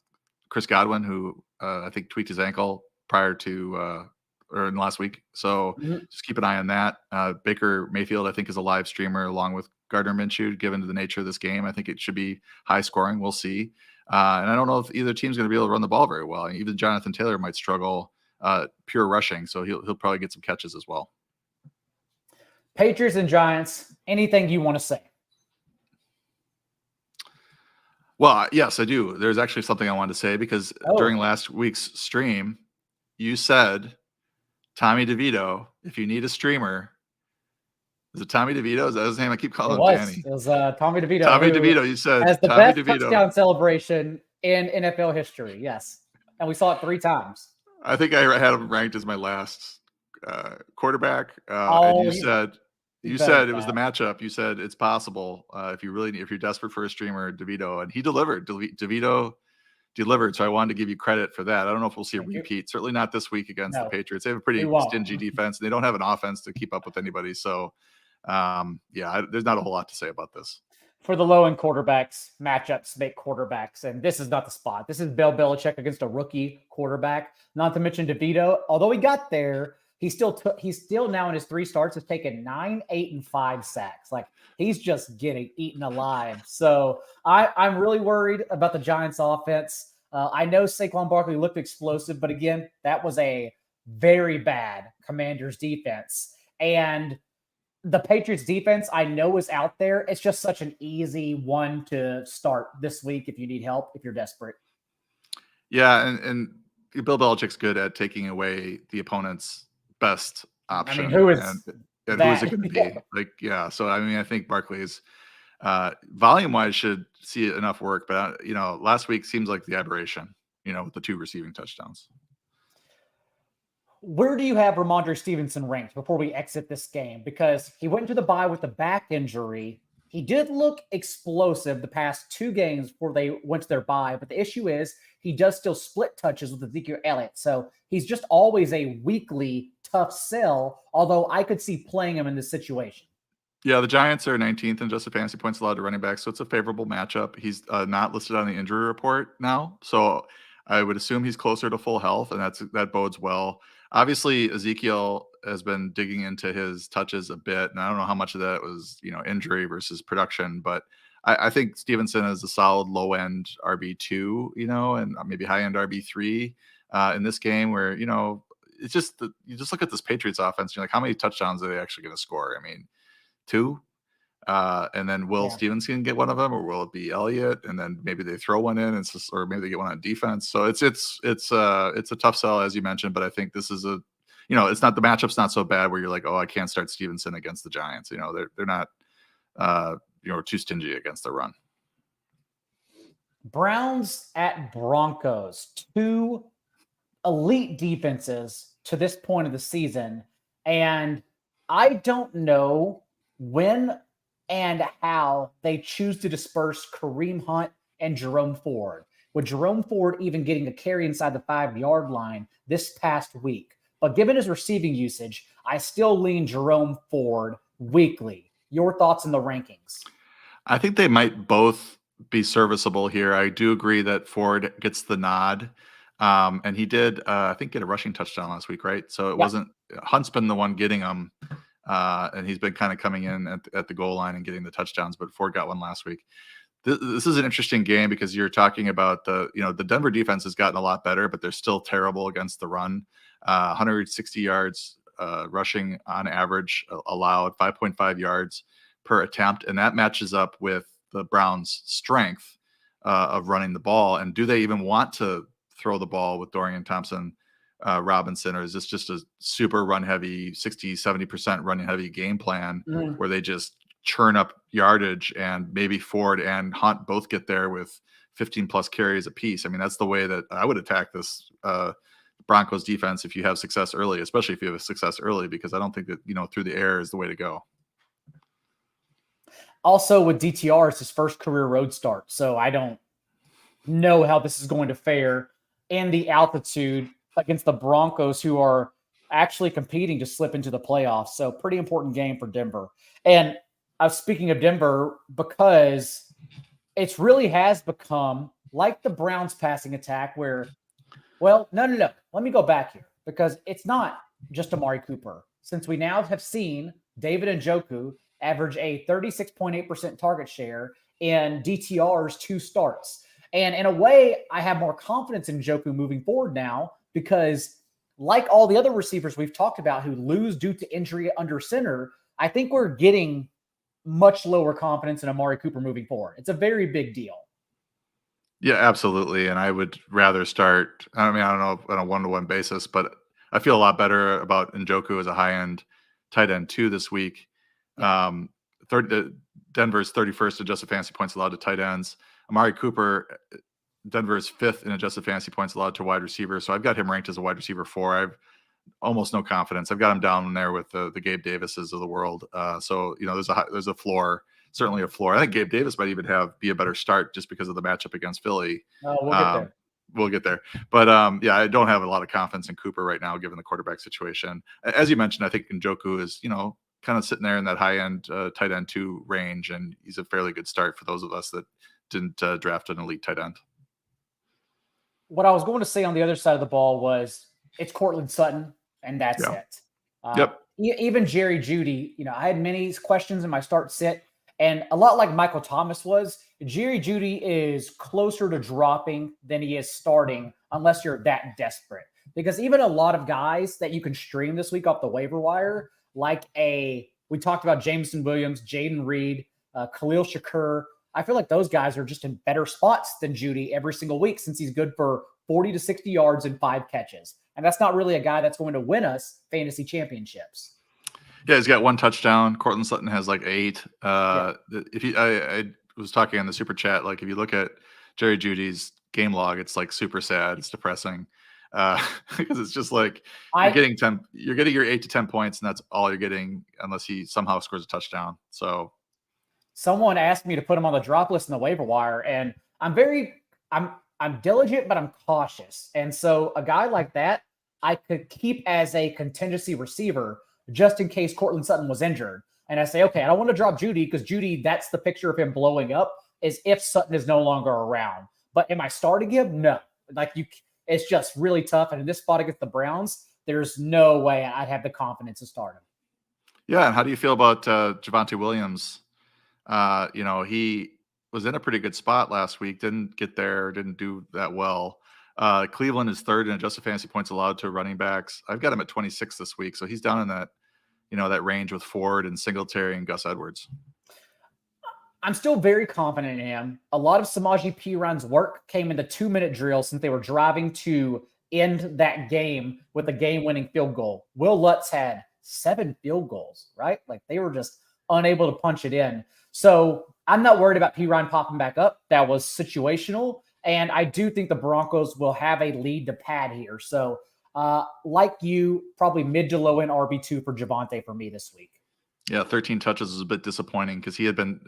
Speaker 2: Chris Godwin, who I think tweaked his ankle prior to or in last week. So just keep an eye on that. Baker Mayfield, I think, is a live streamer along with Gardner Minshew, given the nature of this game. I think it should be high scoring. We'll see. And I don't know if either team's going to be able to run the ball very well. And even Jonathan Taylor might struggle pure rushing. So he'll probably get some catches as well.
Speaker 1: Patriots and Giants, anything you want to say?
Speaker 2: Well, yes, I do. There's actually something I wanted to say because during last week's stream, you said Tommy DeVito, if you need a streamer, is it Tommy DeVito? Is that his name? I keep calling him Danny.
Speaker 1: It was Tommy DeVito.
Speaker 2: Tommy DeVito, you said.
Speaker 1: Has the
Speaker 2: Tommy
Speaker 1: best
Speaker 2: DeVito.
Speaker 1: touchdown celebration in NFL history, yes. And we saw it 3 times.
Speaker 2: I think I had him ranked as my last quarterback. And you said it was the matchup. You said it's possible if you're desperate for a streamer, DeVito, and he delivered. DeVito delivered. So I wanted to give you credit for that. I don't know if we'll see a repeat. Certainly not this week against the Patriots. They have a pretty stingy defense, and they don't have an offense to keep up with anybody. So, there's not a whole lot to say about this.
Speaker 1: For the low-end quarterbacks, matchups make quarterbacks, and this is not the spot. This is Bill Belichick against a rookie quarterback. Not to mention DeVito. Although he got there, he's still now in his 3 starts has taken 9, 8, and 5 sacks. Like he's just getting eaten alive. So I'm really worried about the Giants offense. I know Saquon Barkley looked explosive, but again, that was a very bad Commanders defense. And the Patriots defense, I know, is out there. It's just such an easy one to start this week if you need help, if you're desperate.
Speaker 2: Yeah, and Bill Belichick's good at taking away the opponent's best option.
Speaker 1: I mean, who is
Speaker 2: it going to be? So I think Barkley's volume-wise should see enough work, but last week seems like the aberration, with the 2 receiving touchdowns.
Speaker 1: Where do you have Ramondre Stevenson ranked before we exit this game? Because he went into the bye with a back injury. He did look explosive the past 2 games before they went to their bye, but the issue is he does still split touches with Ezekiel Elliott. So he's just always a weekly tough sell, although I could see playing him in this situation.
Speaker 2: Yeah, the Giants are 19th in adjusted fantasy points allowed to running back, so it's a favorable matchup. He's not listed on the injury report now, so I would assume he's closer to full health, and that bodes well. Obviously, Ezekiel has been digging into his touches a bit, and I don't know how much of that was injury versus production, but I think Stevenson is a solid low end RB2, and maybe high end RB3 in this game where it's just you just look at this Patriots offense, and you're like, how many touchdowns are they actually going to score? I mean, 2. And then will Stevenson get one of them, or will it be Elliott? And then maybe they throw one in, or maybe they get one on defense. So it's a tough sell, as you mentioned. But I think this is it's not, the matchup's not so bad where you're like, oh, I can't start Stevenson against the Giants. They're not too stingy against the run.
Speaker 1: Browns at Broncos, 2 elite defenses to this point of the season, and I don't know when and how they choose to disperse Kareem Hunt and Jerome Ford, with Jerome Ford even getting a carry inside the 5-yard line this past week. But given his receiving usage, I still lean Jerome Ford weekly. Your thoughts on the rankings?
Speaker 2: I think they might both be serviceable here. I do agree that Ford gets the nod. And he did, I think, get a rushing touchdown last week, right? So it wasn't Hunt's been the one getting them. And he's been kind of coming in at the goal line and getting the touchdowns, but Ford got one last week. This is an interesting game because you're talking about the Denver defense has gotten a lot better, but they're still terrible against the run. 160 yards rushing on average allowed, 5.5 yards per attempt, and that matches up with the Browns' strength of running the ball. And do they even want to throw the ball with Dorian Thompson Robinson, or is this just a super run heavy 60-70% run heavy game plan where they just churn up yardage and maybe Ford and Hunt both get there with 15 plus carries apiece? I mean, that's the way that I would attack this Broncos defense if you have success early, especially if you have success early, because I don't think that through the air is the way to go.
Speaker 1: Also with DTR, it's his first career road start, so I don't know how this is going to fare in the altitude against the Broncos, who are actually competing to slip into the playoffs. So pretty important game for Denver. And I was speaking of Denver because it really has become like the Browns passing attack where, well, no. Let me go back here because it's not just Amari Cooper. Since we now have seen David Njoku average a 36.8% target share in DTR's 2 starts. And in a way, I have more confidence in Njoku moving forward now because like all the other receivers we've talked about who lose due to injury under center, I think we're getting much lower confidence in Amari Cooper moving forward. It's a very big deal.
Speaker 2: Yeah, absolutely. And I would rather start, I don't know on a one-to-one basis, but I feel a lot better about Njoku as a high-end tight end 2 this week. Denver's 31st adjusted fantasy points allowed to tight ends. Amari Cooper, Denver's 5th in adjusted fantasy points allowed to wide receiver. So I've got him ranked as a wide receiver 4. I've almost no confidence. I've got him down there with the Gabe Davises of the world. So there's a floor, certainly a floor. I think Gabe Davis might even be a better start just because of the matchup against Philly.
Speaker 1: We'll get there.
Speaker 2: We'll get there. But I don't have a lot of confidence in Cooper right now, given the quarterback situation. As you mentioned, I think Njoku is, kind of sitting there in that high end tight end 2 range, and he's a fairly good start for those of us that didn't draft an elite tight end.
Speaker 1: What I was going to say on the other side of the ball was it's Cortland Sutton, and that's it. Even Jerry Jeudy, I had many questions in my start sit, and a lot like Michael Thomas was, Jerry Jeudy is closer to dropping than he is starting unless you're that desperate. Because even a lot of guys that you can stream this week off the waiver wire, we talked about Jameson Williams, Jaden Reed, Khalil Shakur. I feel like those guys are just in better spots than Jeudy every single week since he's good for 40 to 60 yards and 5 catches. And that's not really a guy that's going to win us fantasy championships.
Speaker 2: Yeah, he's got 1 touchdown. Cortland Sutton has 8. I was talking on the super chat, if you look at Jerry Jeudy's game log, it's super sad. It's depressing. because it's just like
Speaker 1: I
Speaker 2: you're getting your 8 to 10 points, and that's all you're getting unless he somehow scores a touchdown. So
Speaker 1: someone asked me to put him on the drop list in the waiver wire, and I'm diligent, but I'm cautious. And so a guy like that, I could keep as a contingency receiver just in case Cortland Sutton was injured. And I say, okay, I don't want to drop Judy because Judy, that's the picture of him blowing up is if Sutton is no longer around. But am I starting him? No. It's just really tough. And in this spot against the Browns, there's no way I'd have the confidence to start him.
Speaker 2: Yeah, and how do you feel about Javonte Williams? He was in a pretty good spot last week. Didn't get there. Didn't do that well. Cleveland is third in adjusted fantasy points allowed to running backs. I've got him at 26 this week, so he's down in that, that range with Ford and Singletary and Gus Edwards.
Speaker 1: I'm still very confident in him. A lot of Samaje Perine work came in the 2-minute drill since they were driving to end that game with a game-winning field goal. Will Lutz had 7 field goals, right? Like they were just unable to punch it in. So I'm not worried about Perine popping back up. That was situational. And I do think the Broncos will have a lead to pad here. So like you, probably mid to low end RB2 for Javonte for me this week.
Speaker 2: Yeah, 13 touches is a bit disappointing because he had been,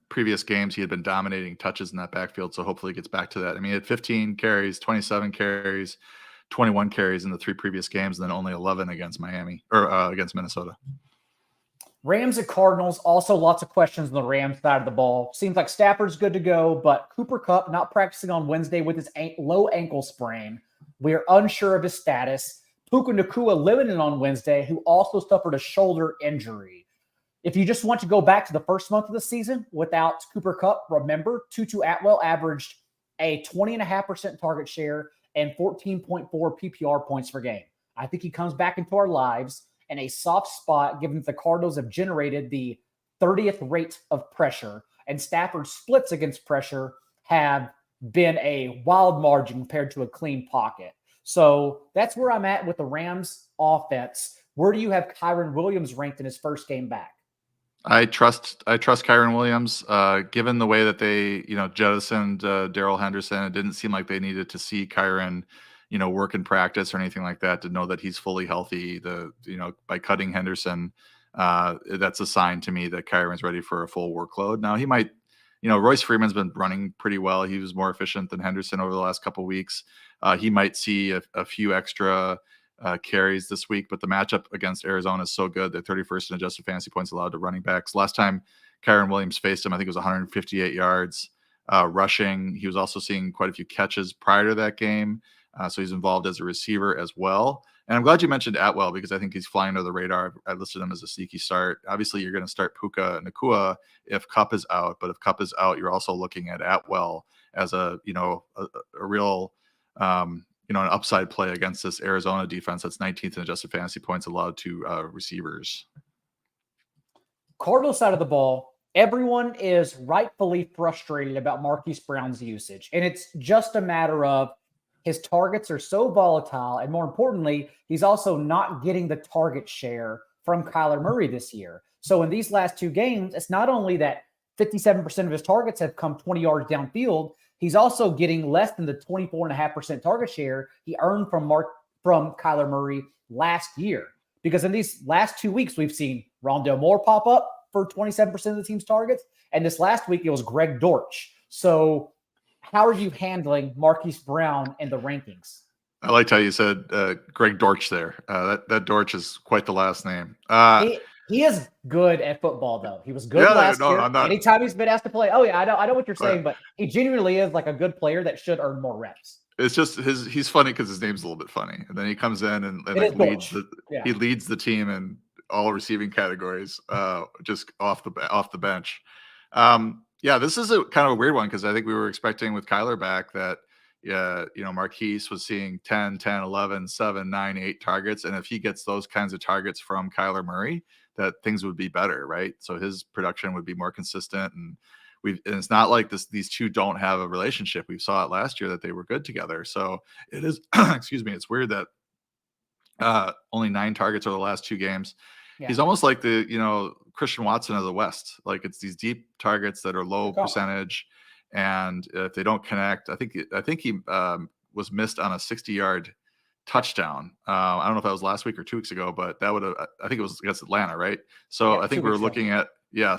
Speaker 2: previous games, he had been dominating touches in that backfield. So hopefully he gets back to that. I mean, he had 15 carries, 27 carries, 21 carries in the 3 previous games, and then only 11 against against Minnesota.
Speaker 1: Rams and Cardinals, also lots of questions on the Rams side of the ball. Seems like Stafford's good to go, but Cooper Kupp not practicing on Wednesday with his low ankle sprain. We're unsure of his status. Puka Nacua limited on Wednesday, who also suffered a shoulder injury. If you just want to go back to the first month of the season without Cooper Kupp, remember Tutu Atwell averaged a 20.5% target share and 14.4 PPR points per game. I think he comes back into our lives in a soft spot, given that the Cardinals have generated the 30th rate of pressure, and Stafford's splits against pressure have been a wild margin compared to a clean pocket. So that's where I'm at with the Rams offense. Where do you have Kyren Williams ranked in his first game back?
Speaker 2: I trust Kyren Williams, given the way that they, jettisoned Darrell Henderson. It didn't seem like they needed to see Kyren, work in practice or anything like that to know that he's fully healthy. By cutting Henderson, that's a sign to me that Kyren's ready for a full workload. Now he might, Royce Freeman's been running pretty well. He was more efficient than Henderson over the last couple of weeks. He might see a few extra carries this week, but the matchup against Arizona is so good. They're 31st in adjusted fantasy points allowed to running backs. Last time Kyren Williams faced him, I think it was 158 yards rushing. He was also seeing quite a few catches prior to that game. So he's involved as a receiver as well. And I'm glad you mentioned Atwell because I think he's flying under the radar. I listed him as a sneaky start. Obviously, you're going to start Puka Nacua if Kupp is out, but if Kupp is out, you're also looking at Atwell as a real an upside play against this Arizona defense that's 19th in adjusted fantasy points allowed to receivers.
Speaker 1: Cardinal side of the ball, everyone is rightfully frustrated about Marquise Brown's usage. And it's just a matter of his targets are so volatile. And more importantly, he's also not getting the target share from Kyler Murray this year. So in these last 2 games, it's not only that 57% of his targets have come 20 yards downfield, he's also getting less than the 24.5% target share he earned from Kyler Murray last year. Because in these last 2 weeks, we've seen Rondale Moore pop up for 27% of the team's targets. And this last week, it was Greg Dortch. So how are you handling Marquise Brown in the rankings?
Speaker 2: I liked how you said Greg Dortch there. That Dortch is quite the last name.
Speaker 1: He is good at football, though. He was good last year. Anytime he's been asked to play, I know what you're saying, but he genuinely is like a good player that should earn more reps.
Speaker 2: It's just he's funny because his name's a little bit funny, and then he comes in and he leads the team in all receiving categories, just off the bench. This is a kind of a weird one because I think we were expecting with Kyler back that Marquise was seeing 10, 11, 7, 9, 8 targets. And if he gets those kinds of targets from Kyler Murray, that things would be better, right? So his production would be more consistent. And it's not like these two don't have a relationship. We saw it last year that they were good together. So it is, excuse me, it's weird that only 9 targets over the last 2 games. Yeah. He's almost like the, Christian Watson of the West. Like it's these deep targets that are low percentage. And if they don't connect, I think he was missed on a 60-yard touchdown. I don't know if that was last week or 2 weeks ago, but that would have, I think it was against Atlanta, right? So
Speaker 1: Yeah,
Speaker 2: I think
Speaker 1: 2
Speaker 2: we were
Speaker 1: weeks ago.
Speaker 2: looking at,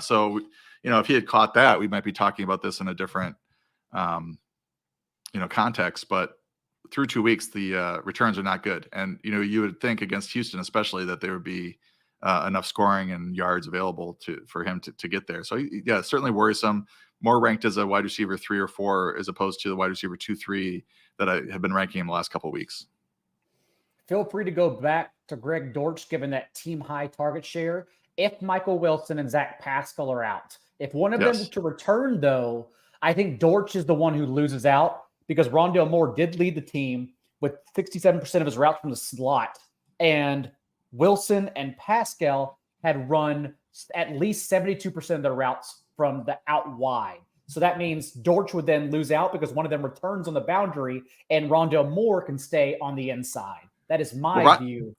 Speaker 2: so, if he had caught that, we might be talking about this in a different, context, but through 2 weeks, the returns are not good. And, you would think against Houston, especially, that there would be enough scoring and yards available for him to get there. So certainly worrisome. More ranked as a wide receiver 3 or 4 as opposed to the wide receiver 2, 3 that I have been ranking him the last couple of weeks.
Speaker 1: Feel free to go back to Greg Dortch, given that team high target share. If Michael Wilson and Zach Pascal are out, if one of them is to return, though, I think Dortch is the one who loses out because Rondale Moore did lead the team with 67% of his routes from the slot. And Wilson and Pascal had run at least 72% of their routes from the out wide. So that means Dortch would then lose out because one of them returns on the boundary and Rondale Moore can stay on the inside. That is my view.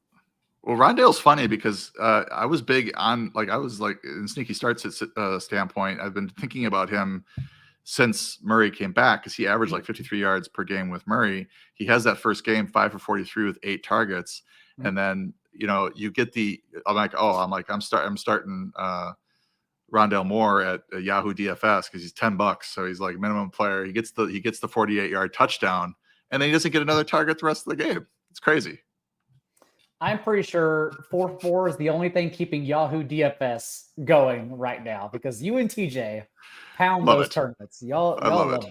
Speaker 2: Well, Rondale's funny because I was big on, I was in sneaky starts standpoint. I've been thinking about him since Murray came back because he averaged 53 yards per game with Murray. He has that first game, 5 for 43 with 8 targets. Mm-hmm. And then, you get I'm starting Rondale Moore at Yahoo DFS because he's $10. So he's like minimum player. He gets the 48-yard touchdown and then he doesn't get another target the rest of the game. It's crazy.
Speaker 1: I'm pretty sure 4-4 is the only thing keeping Yahoo DFS going right now because you and TJ pound those tournaments. Y'all love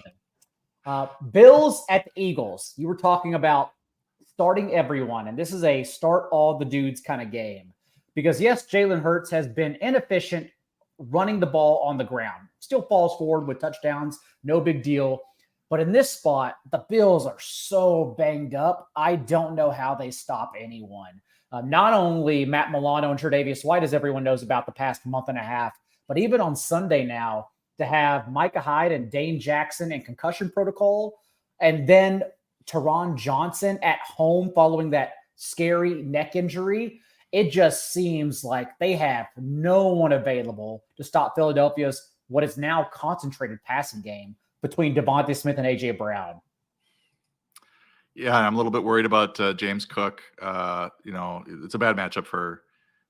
Speaker 1: it. Bills at the Eagles. You were talking about starting everyone, and this is a start all the dudes kind of game. Because, yes, Jalen Hurts has been inefficient running the ball on the ground. Still falls forward with touchdowns. No big deal. But in this spot, the Bills are so banged up. I don't know how they stop anyone. Not only Matt Milano and Tre'Davious White, as everyone knows about the past month and a half, but even on Sunday now, to have Micah Hyde and Dane Jackson in concussion protocol, and then Teron Johnson at home following that scary neck injury, it just seems like they have no one available to stop Philadelphia's what is now concentrated passing game between Devontae Smith and A.J. Brown.
Speaker 2: Yeah, I'm a little bit worried about James Cook. It's a bad matchup for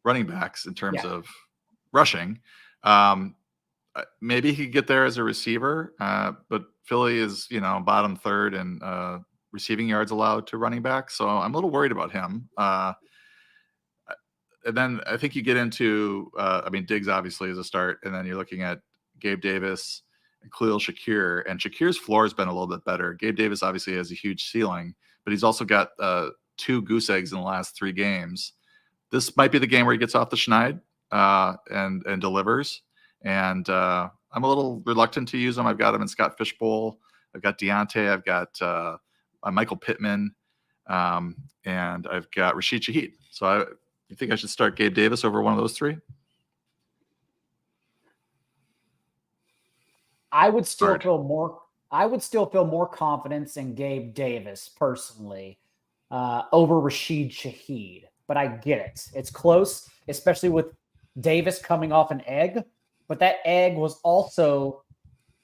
Speaker 2: running backs in terms of rushing. Maybe he could get there as a receiver, but Philly is, bottom third in receiving yards allowed to running back. So I'm a little worried about him. And then I think you get into, Diggs obviously is a start, and then you're looking at Gabe Davis and Khalil Shakir, and Shakir's floor has been a little bit better. Gabe Davis obviously has a huge ceiling, but he's also got 2 goose eggs in the last 3 games. This might be the game where he gets off the schneid and delivers. And I'm a little reluctant to use him. I've got him in Scott Fishbowl. I've got Diontae. I've got Michael Pittman. And I've got Rashid Shaheed. So you think I should start Gabe Davis over one of those 3?
Speaker 1: I would still feel more confidence in Gabe Davis personally over Rashid Shaheed, but I get it. It's close, especially with Davis coming off an egg, but that egg was also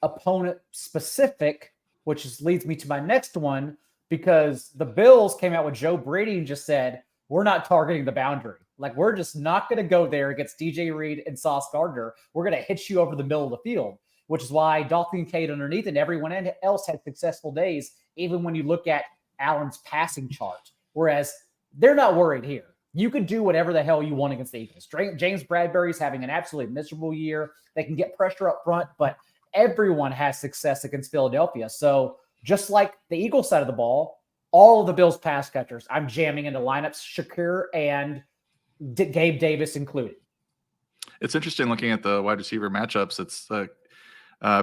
Speaker 1: opponent specific, which leads me to my next one because the Bills came out with Joe Brady and just said, we're not targeting the boundary. We're just not going to go there against DJ Reed and Sauce Gardner. We're going to hit you over the middle of the field, which is why Dalton Kincaid underneath and everyone else had successful days, even when you look at Allen's passing chart. Whereas they're not worried here. You could do whatever the hell you want against the Eagles. James Bradbury's having an absolutely miserable year. They can get pressure up front, but everyone has success against Philadelphia. So just like the Eagles side of the ball, all of the Bills pass catchers, I'm jamming into lineups, Shakir and Gabe Davis included.
Speaker 2: It's interesting looking at the wide receiver matchups. It's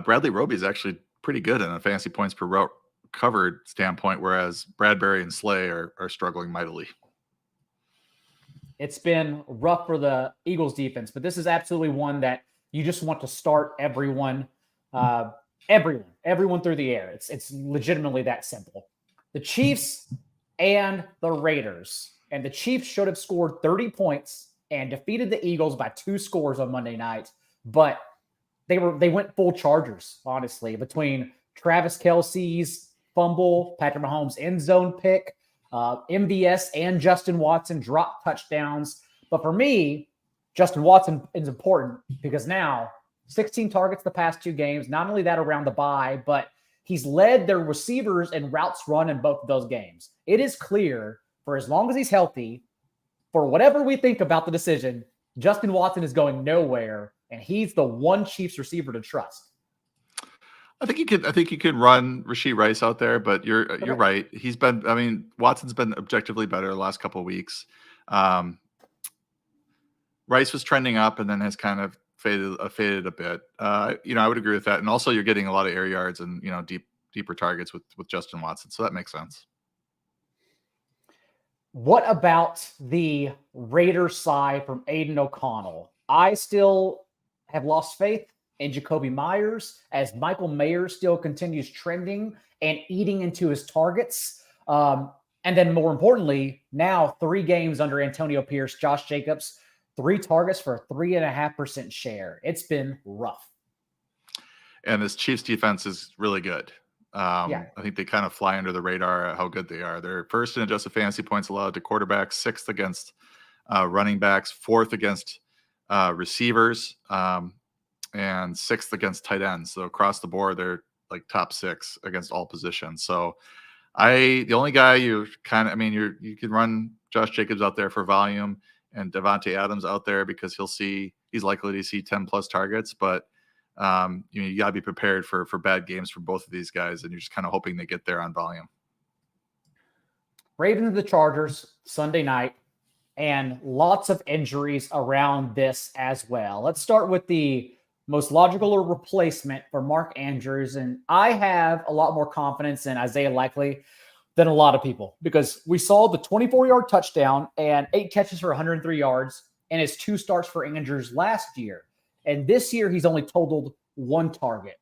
Speaker 2: Bradley Roby is actually pretty good in a fantasy points per route covered standpoint, whereas Bradbury and Slay are struggling mightily.
Speaker 1: It's been rough for the Eagles defense, but this is absolutely one that you just want to start everyone through the air. It's legitimately that simple. The Chiefs and the Raiders, and the Chiefs should have scored 30 points and defeated the Eagles by 2 scores on Monday night, but they went full Chargers, honestly, between Travis Kelce's fumble, Patrick Mahomes' end zone pick, MVS and Justin Watson dropped touchdowns. But for me, Justin Watson is important because now 16 targets the past 2 games. Not only that around the bye, but he's led their receivers in routes run in both of those games. It is clear for as long as he's healthy, for whatever we think about the decision, Justin Watson is going nowhere, and he's the one Chiefs receiver to trust.
Speaker 2: I think you could run Rashid Rice out there, but you're right. Watson's been objectively better the last couple of weeks. Rice was trending up and then has kind of faded a bit. I would agree with that. And also you're getting a lot of air yards and, deeper targets with Justin Watson. So that makes sense.
Speaker 1: What about the Raiders side from Aiden O'Connell? I still have lost faith in Jacoby Myers as Michael Mayer still continues trending and eating into his targets. And then more importantly, now 3 games under Antonio Pierce, Josh Jacobs, 3 targets for a 3.5% share. It's been rough.
Speaker 2: And this Chiefs defense is really good. I think they kind of fly under the radar at how good they are. They're first in adjusted fantasy points allowed to quarterbacks, 6th against running backs, 4th against receivers, and 6th against tight ends. So across the board, they're like top 6 against all positions. So the only guy you can run Josh Jacobs out there for volume and Devontae Adams out there because he's likely to see 10 plus targets, but you gotta be prepared for bad games for both of these guys. And you're just kind of hoping they get there on volume.
Speaker 1: Ravens the Chargers Sunday night, and lots of injuries around this as well. Let's start with the most logical replacement for Mark Andrews. And I have a lot more confidence in Isaiah Likely than a lot of people because we saw the 24-yard touchdown and 8 catches for 103 yards and his 2 starts for Andrews last year. And this year he's only totaled 1 target.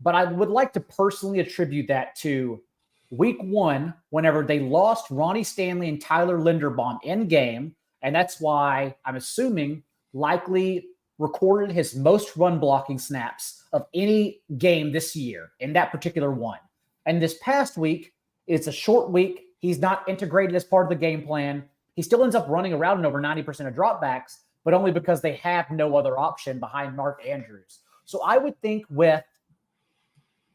Speaker 1: But I would like to personally attribute that to week 1, whenever they lost Ronnie Stanley and Tyler Linderbaum in game. And that's why I'm assuming Likely recorded his most run blocking snaps of any game this year in that particular one. And this past week, it's a short week. He's not integrated as part of the game plan. He still ends up running around in over 90% of dropbacks, but only because they have no other option behind Mark Andrews. So I would think with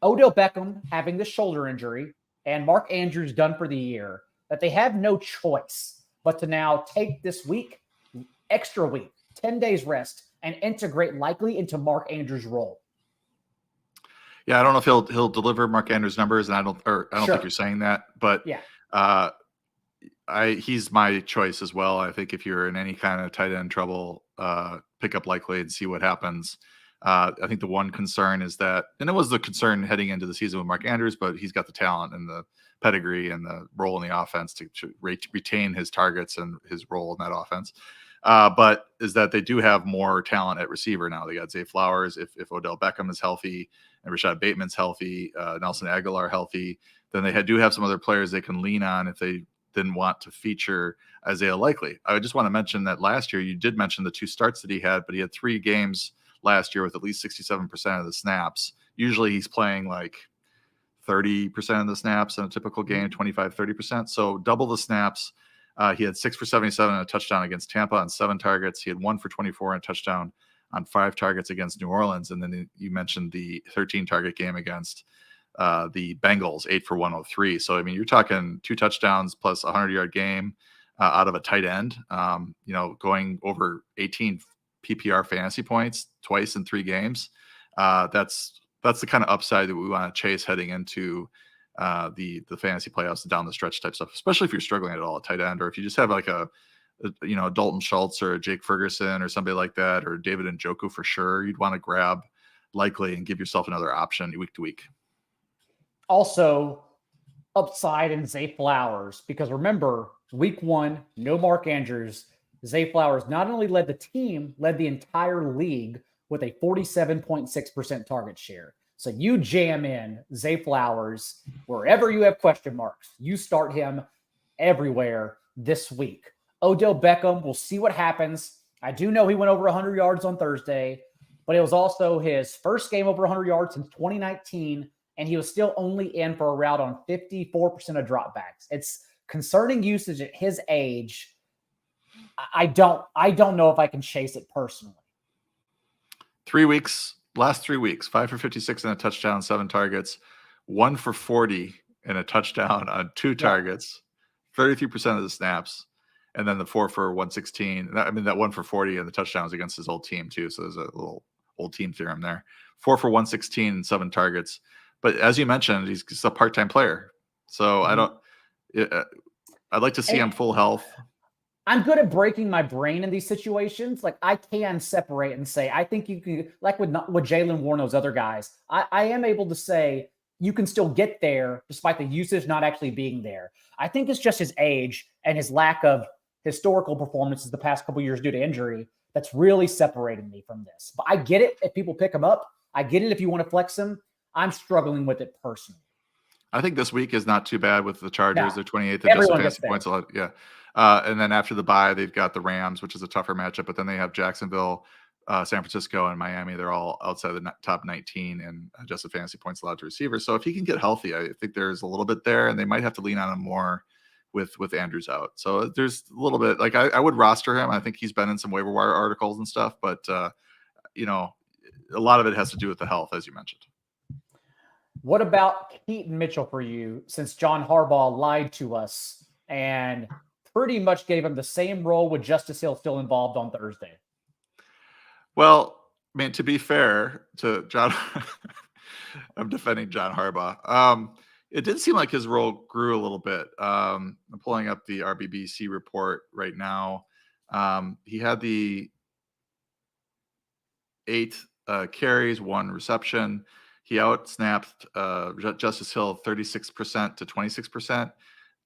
Speaker 1: Odell Beckham having the shoulder injury and Mark Andrews done for the year, that they have no choice but to now take this extra week, 10 days rest, and integrate Likely into Mark Andrews' role.
Speaker 2: Yeah, I don't know if he'll deliver Mark Andrews' numbers, and I don't think you're saying that, but yeah, he's my choice as well. I think if you're in any kind of tight end trouble, pick up Likely and see what happens. I think the one concern is that, and it was the concern heading into the season with Mark Andrews, but he's got the talent and the pedigree and the role in the offense to retain his targets and his role in that offense. But is that they do have more talent at receiver now. They got Zay Flowers. If Odell Beckham is healthy and Rashad Bateman's healthy, Nelson Aguilar healthy, then they do have some other players they can lean on if they didn't want to feature Isaiah Likely. I just want to mention that last year, you did mention the 2 starts that he had, but he had 3 games last year with at least 67% of the snaps. Usually he's playing like 30% of the snaps in a typical game, 25, 30%. So double the snaps. He had 6 for 77 and a touchdown against Tampa on 7 targets. He had 1 for 24 and a touchdown on 5 targets against New Orleans. And then you mentioned the 13 target game against the Bengals, 8 for 103. So, I mean, you're talking 2 touchdowns plus a 100-yard game out of a tight end, going over 18 PPR fantasy points twice in 3 games. That's the kind of upside that we want to chase heading into the fantasy playoffs, down the stretch type stuff, especially if you're struggling at all at tight end, or if you just have like a Dalton Schultz or a Jake Ferguson or somebody like that, or David Njoku for sure. You'd want to grab Likely and give yourself another option week to week.
Speaker 1: Also, upside in Zay Flowers, because remember, week 1, no Mark Andrews. Zay Flowers not only led the entire league with a 47.6% target share. So you jam in Zay Flowers wherever you have question marks. You start him everywhere this week. Odell Beckham, we'll see what happens. I do know he went over 100 yards on Thursday, but it was also his first game over 100 yards since 2019, and he was still only in for a route on 54% of dropbacks. It's concerning usage at his age, I don't know if I can chase it personally.
Speaker 2: 3 weeks, last 3 weeks, 5 for 56 and a touchdown, 7 targets, 1 for 40 and a touchdown on 2 targets, 33% of the snaps, and then the 4 for 116. I mean, that 1 for 40 and the touchdowns against his old team too. So there's a little old team theorem there. 4 for 116 and 7 targets. But as you mentioned, he's just a part-time player. So I'd like to see him full health.
Speaker 1: I'm good at breaking my brain in these situations. Like, I can separate and say, I think you can, like with Jaylen Warren, those other guys, I am able to say you can still get there despite the usage not actually being there. I think it's just his age and his lack of historical performances the past couple years due to injury that's really separating me from this. But I get it if people pick him up. I get it if you want to flex him. I'm struggling with it personally.
Speaker 2: I think this week is not too bad with the Chargers. They're 28th
Speaker 1: at
Speaker 2: adjusted fantasy points a lot. Yeah. And then after the bye, they've got the Rams, which is a tougher matchup, but then they have Jacksonville, San Francisco, and Miami. They're all outside the top 19 in adjusted fantasy points allowed to receivers. So if he can get healthy, I think there's a little bit there, and they might have to lean on him more with Andrews out. So there's a little bit, like, I would roster him. I think he's been in some waiver wire articles and stuff, but a lot of it has to do with the health, as you mentioned.
Speaker 1: What about Keaton Mitchell for you, since John Harbaugh lied to us and pretty much gave him the same role with Justice Hill still involved on Thursday?
Speaker 2: Well, I mean, to be fair to John, I'm defending John Harbaugh. It did seem like his role grew a little bit. I'm pulling up the RBBC report right now. He had the 8 carries, 1 reception. He outsnapped Justice Hill 36% to 26%.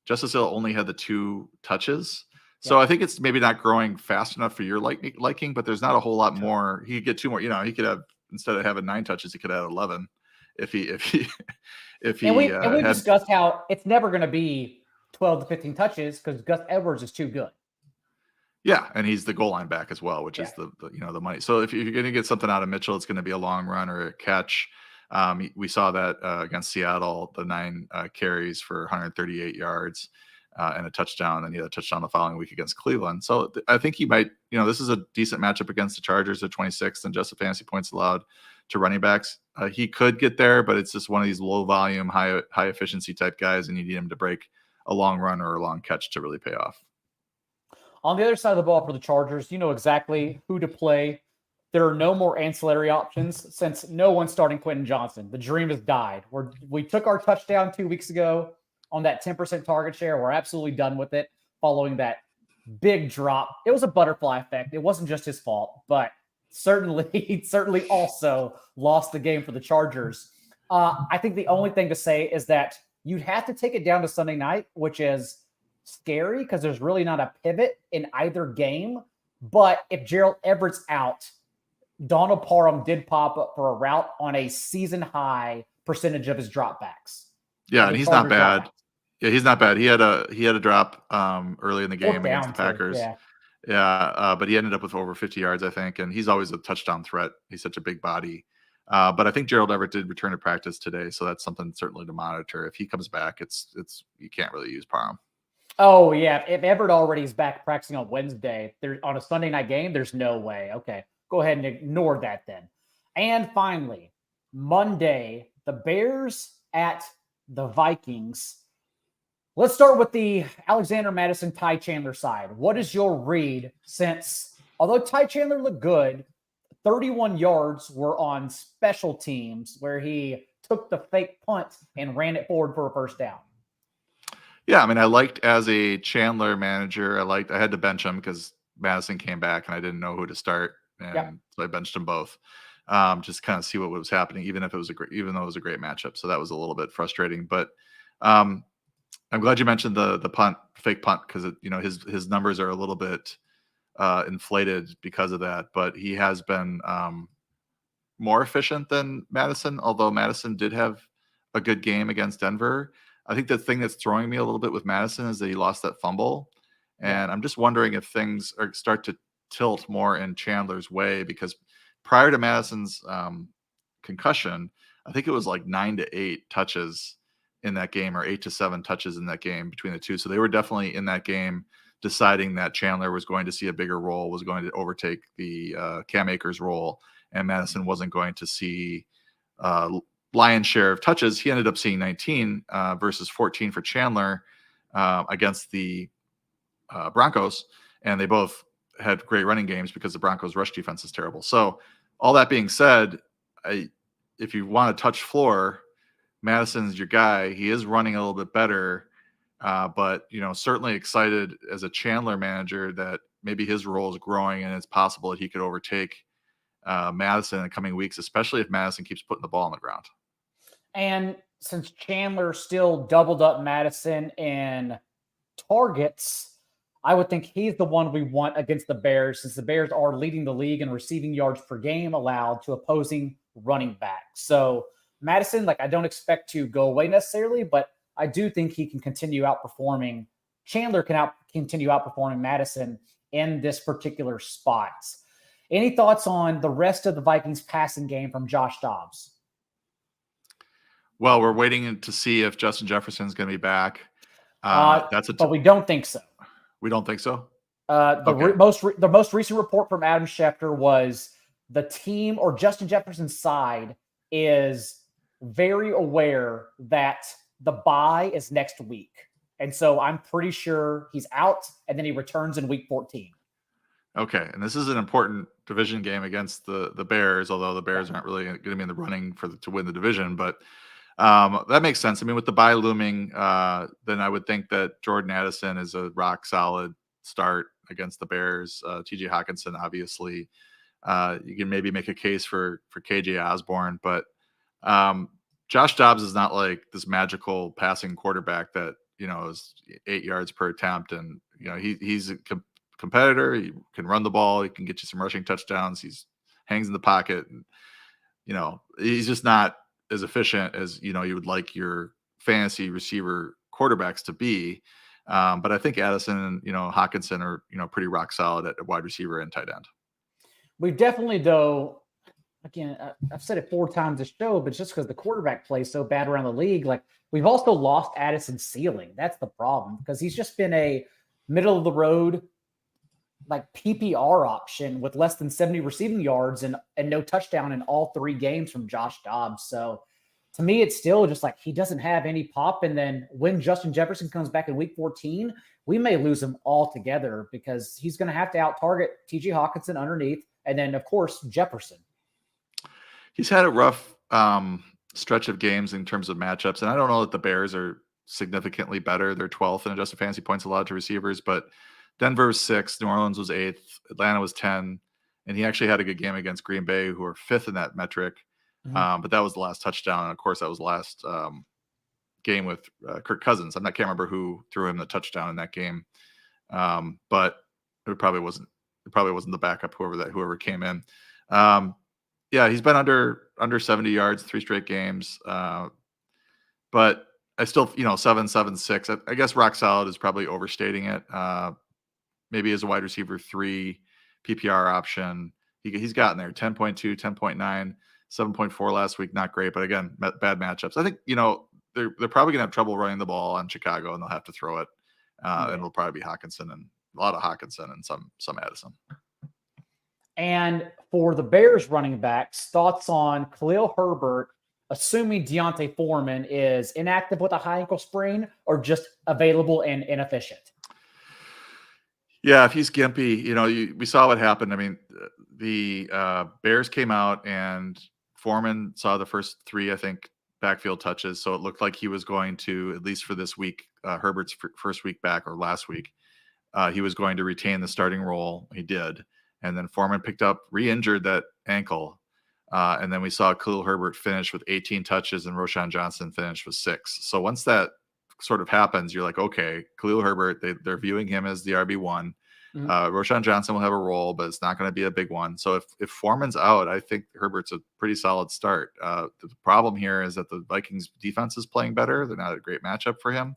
Speaker 2: Justice Hill only had the 2 touches. So I think it's maybe not growing fast enough for your liking, but there's not a whole lot more. He could get 2 more. He could have, instead of having 9 touches, he could have 11 if he
Speaker 1: and we discussed how it's never going to be 12 to 15 touches because Gus Edwards is too good.
Speaker 2: Yeah, and he's the goal line back as well, which is the money. So if you're going to get something out of Mitchell, it's going to be a long run or a catch. We saw that against Seattle, the 9 carries for 138 yards and a touchdown. And he had a touchdown the following week against Cleveland. So I think he might, this is a decent matchup against the Chargers at 26th and just the fantasy points allowed to running backs. He could get there, but it's just one of these low volume, high efficiency type guys, and you need him to break a long run or a long catch to really pay off.
Speaker 1: On the other side of the ball for the Chargers, you know exactly who to play. There are no more ancillary options since no one's starting Quentin Johnson. The dream has died. We took our touchdown 2 weeks ago on that 10% target share. We're absolutely done with it following that big drop. It was a butterfly effect. It wasn't just his fault, but he certainly also lost the game for the Chargers. I think the only thing to say is that you'd have to take it down to Sunday night, which is scary because there's really not a pivot in either game. But if Gerald Everett's out, Donald Parham did pop up for a route on a season high percentage of his dropbacks.
Speaker 2: Yeah, and he's not bad. Yeah, he's not bad. He had a drop early in the game against the Packers. But he ended up with over 50 yards, I think, and he's always a touchdown threat. He's such a big body. But I think Gerald Everett did return to practice today, so that's something certainly to monitor. If he comes back, it's you can't really use Parham.
Speaker 1: Oh yeah, if Everett already is back practicing on Wednesday, on a Sunday night game, there's no way. Okay. Go ahead and ignore that then. And finally, Monday, the Bears at the Vikings. Let's start with the Alexander Mattison, Ty Chandler side. What is your read since, although Ty Chandler looked good, 31 yards were on special teams where he took the fake punt and ran it forward for a first down?
Speaker 2: Yeah, I mean, I liked as a Chandler manager, I had to bench him because Madison came back and I didn't know who to start. And so I benched them both, just kind of see what was happening, even though it was a great matchup. So that was a little bit frustrating, but I'm glad you mentioned the fake punt, because his numbers are a little bit inflated because of that. But he has been more efficient than Madison, although Madison did have a good game against Denver. I think the thing that's throwing me a little bit with Madison is that he lost that fumble, and I'm just wondering if things start to tilt more in Chandler's way, because prior to Madison's concussion, I think it was like 9 to 8 touches in that game, or 8 to 7 touches in that game between the two. So they were definitely in that game deciding that Chandler was going to see a bigger role, was going to overtake the Cam Akers role, and Madison wasn't going to see lion's share of touches. He ended up seeing 19 versus 14 for Chandler against the Broncos, and they both had great running games because the Broncos' rush defense is terrible. So all that being said, if you want to touch floor, Madison's your guy. He is running a little bit better, but certainly excited as a Chandler manager that maybe his role is growing and it's possible that he could overtake Madison in the coming weeks, especially if Madison keeps putting the ball on the ground.
Speaker 1: And since Chandler still doubled up Madison in targets, I would think he's the one we want against the Bears, since the Bears are leading the league in receiving yards per game allowed to opposing running backs. So Madison, I don't expect to go away necessarily, but I do think he can continue outperforming. Chandler can continue outperforming Madison in this particular spot. Any thoughts on the rest of the Vikings passing game from Josh Dobbs?
Speaker 2: Well, we're waiting to see if Justin Jefferson's going to be back.
Speaker 1: But we don't think so.
Speaker 2: We don't think so.
Speaker 1: The most recent report from Adam Schefter was the team, or Justin Jefferson's side, is very aware that the bye is next week, and so I'm pretty sure he's out, and then he returns in week 14.
Speaker 2: Okay, and this is an important division game against the Bears, although the Bears aren't really going to be in the running to win the division, but that makes sense. I mean, with the bye looming, then I would think that Jordan Addison is a rock solid start against the Bears. TJ Hawkinson, obviously, you can maybe make a case for KJ Osborne, but Josh Dobbs is not like this magical passing quarterback that is 8 yards per attempt, and he's a competitor. He can run the ball. He can get you some rushing touchdowns. He's hangs in the pocket, and he's just not as efficient as you would like your fantasy receiver quarterbacks to be. But I think Addison and Hawkinson are pretty rock solid at wide receiver and tight end.
Speaker 1: We've definitely, though, again, I've said it 4 times this show, but it's just because the quarterback plays so bad around the league. We've also lost Addison's ceiling. That's the problem, because he's just been a middle of the road, PPR option with less than 70 receiving yards and no touchdown in all 3 games from Josh Dobbs. So to me, it's still just he doesn't have any pop. And then when Justin Jefferson comes back in week 14, we may lose him altogether, because he's going to have to out-target TJ Hawkinson underneath. And then, of course, Jefferson.
Speaker 2: He's had a rough stretch of games in terms of matchups. And I don't know that the Bears are significantly better. They're 12th in adjusted fantasy points allowed to receivers, but Denver was 6th, New Orleans was 8th, Atlanta was 10, and he actually had a good game against Green Bay, who are 5th in that metric. But that was the last touchdown, and of course that was the last game with Kirk Cousins. I can't remember who threw him the touchdown in that game, but it probably wasn't the backup, whoever came in. Yeah, he's been under 70 yards 3 straight games, but I still 7.76. I guess rock solid is probably overstating it. Maybe as a wide receiver 3 PPR option, he's gotten there. 10.2, 10.9, 7.4 last week. Not great, but again, bad matchups. I think they're probably gonna have trouble running the ball on Chicago, and they'll have to throw it. And it'll probably be Hawkinson, and a lot of Hawkinson and some Addison.
Speaker 1: And for the Bears running backs, thoughts on Khalil Herbert, assuming Diontae Foreman is inactive with a high ankle sprain or just available and inefficient?
Speaker 2: Yeah, if he's gimpy, we saw what happened. I mean, the Bears came out and Foreman saw the first 3, I think, backfield touches. So it looked like he was going to, at least for this week, Herbert's first week back, or last week, he was going to retain the starting role. He did. And then Foreman picked up, re-injured that ankle. And then we saw Khalil Herbert finish with 18 touches and Roschon Johnson finished with 6. So once that sort of happens, you're like, okay, Khalil Herbert, they're viewing him as the RB1. Roschon Johnson will have a role, but it's not going to be a big one. So if Foreman's out, I think Herbert's a pretty solid start. The problem here is that the Vikings defense is playing better. They're not a great matchup for him.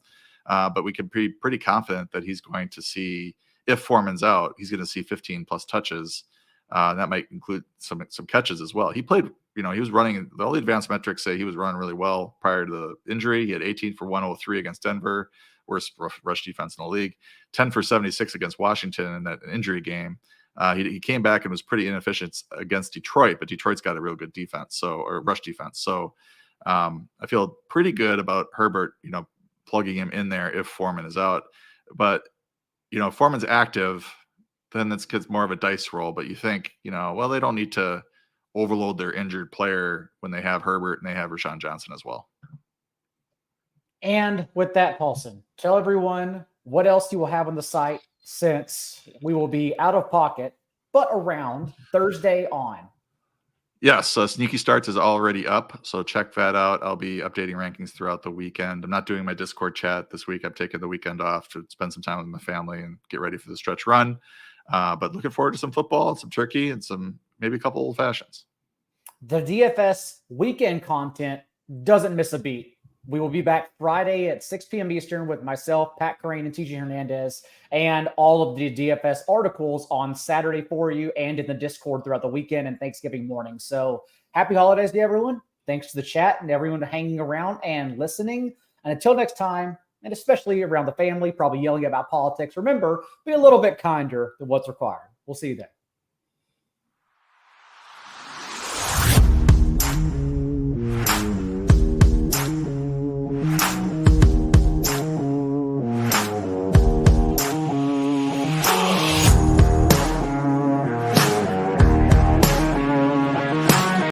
Speaker 2: But we can be pretty confident that he's going to see, if Foreman's out, he's going to see 15 plus touches. That might include some catches as well. He played he was running. All the advanced metrics say he was running really well prior to the injury. He had 18 for 103 against Denver, worst rush defense in the league, 10 for 76 against Washington in that injury game. He came back and was pretty inefficient against Detroit, but Detroit's got a real good defense, or rush defense. So I feel pretty good about Herbert, plugging him in there if Foreman is out. But, if Foreman's active, then it's more of a dice roll. But you think, well, they don't need to overload their injured player when they have Herbert and they have Rashawn Johnson as well.
Speaker 1: And with that, Paulson, tell everyone what else you will have on the site, since we will be out of pocket, but around Thursday on.
Speaker 2: Yes, Sneaky Starts is already up, so check that out. I'll be updating rankings throughout the weekend. I'm not doing my Discord chat this week. I've taken the weekend off to spend some time with my family and get ready for the stretch run. But looking forward to some football and some turkey and maybe a couple old fashions.
Speaker 1: The DFS weekend content doesn't miss a beat. We will be back Friday at 6 p.m. Eastern with myself, Pat Crane, and TJ Hernandez, and all of the DFS articles on Saturday for you and in the Discord throughout the weekend and Thanksgiving morning. So happy holidays to everyone. Thanks to the chat and everyone hanging around and listening. And until next time, and especially around the family, probably yelling about politics, remember, be a little bit kinder than what's required. We'll see you then.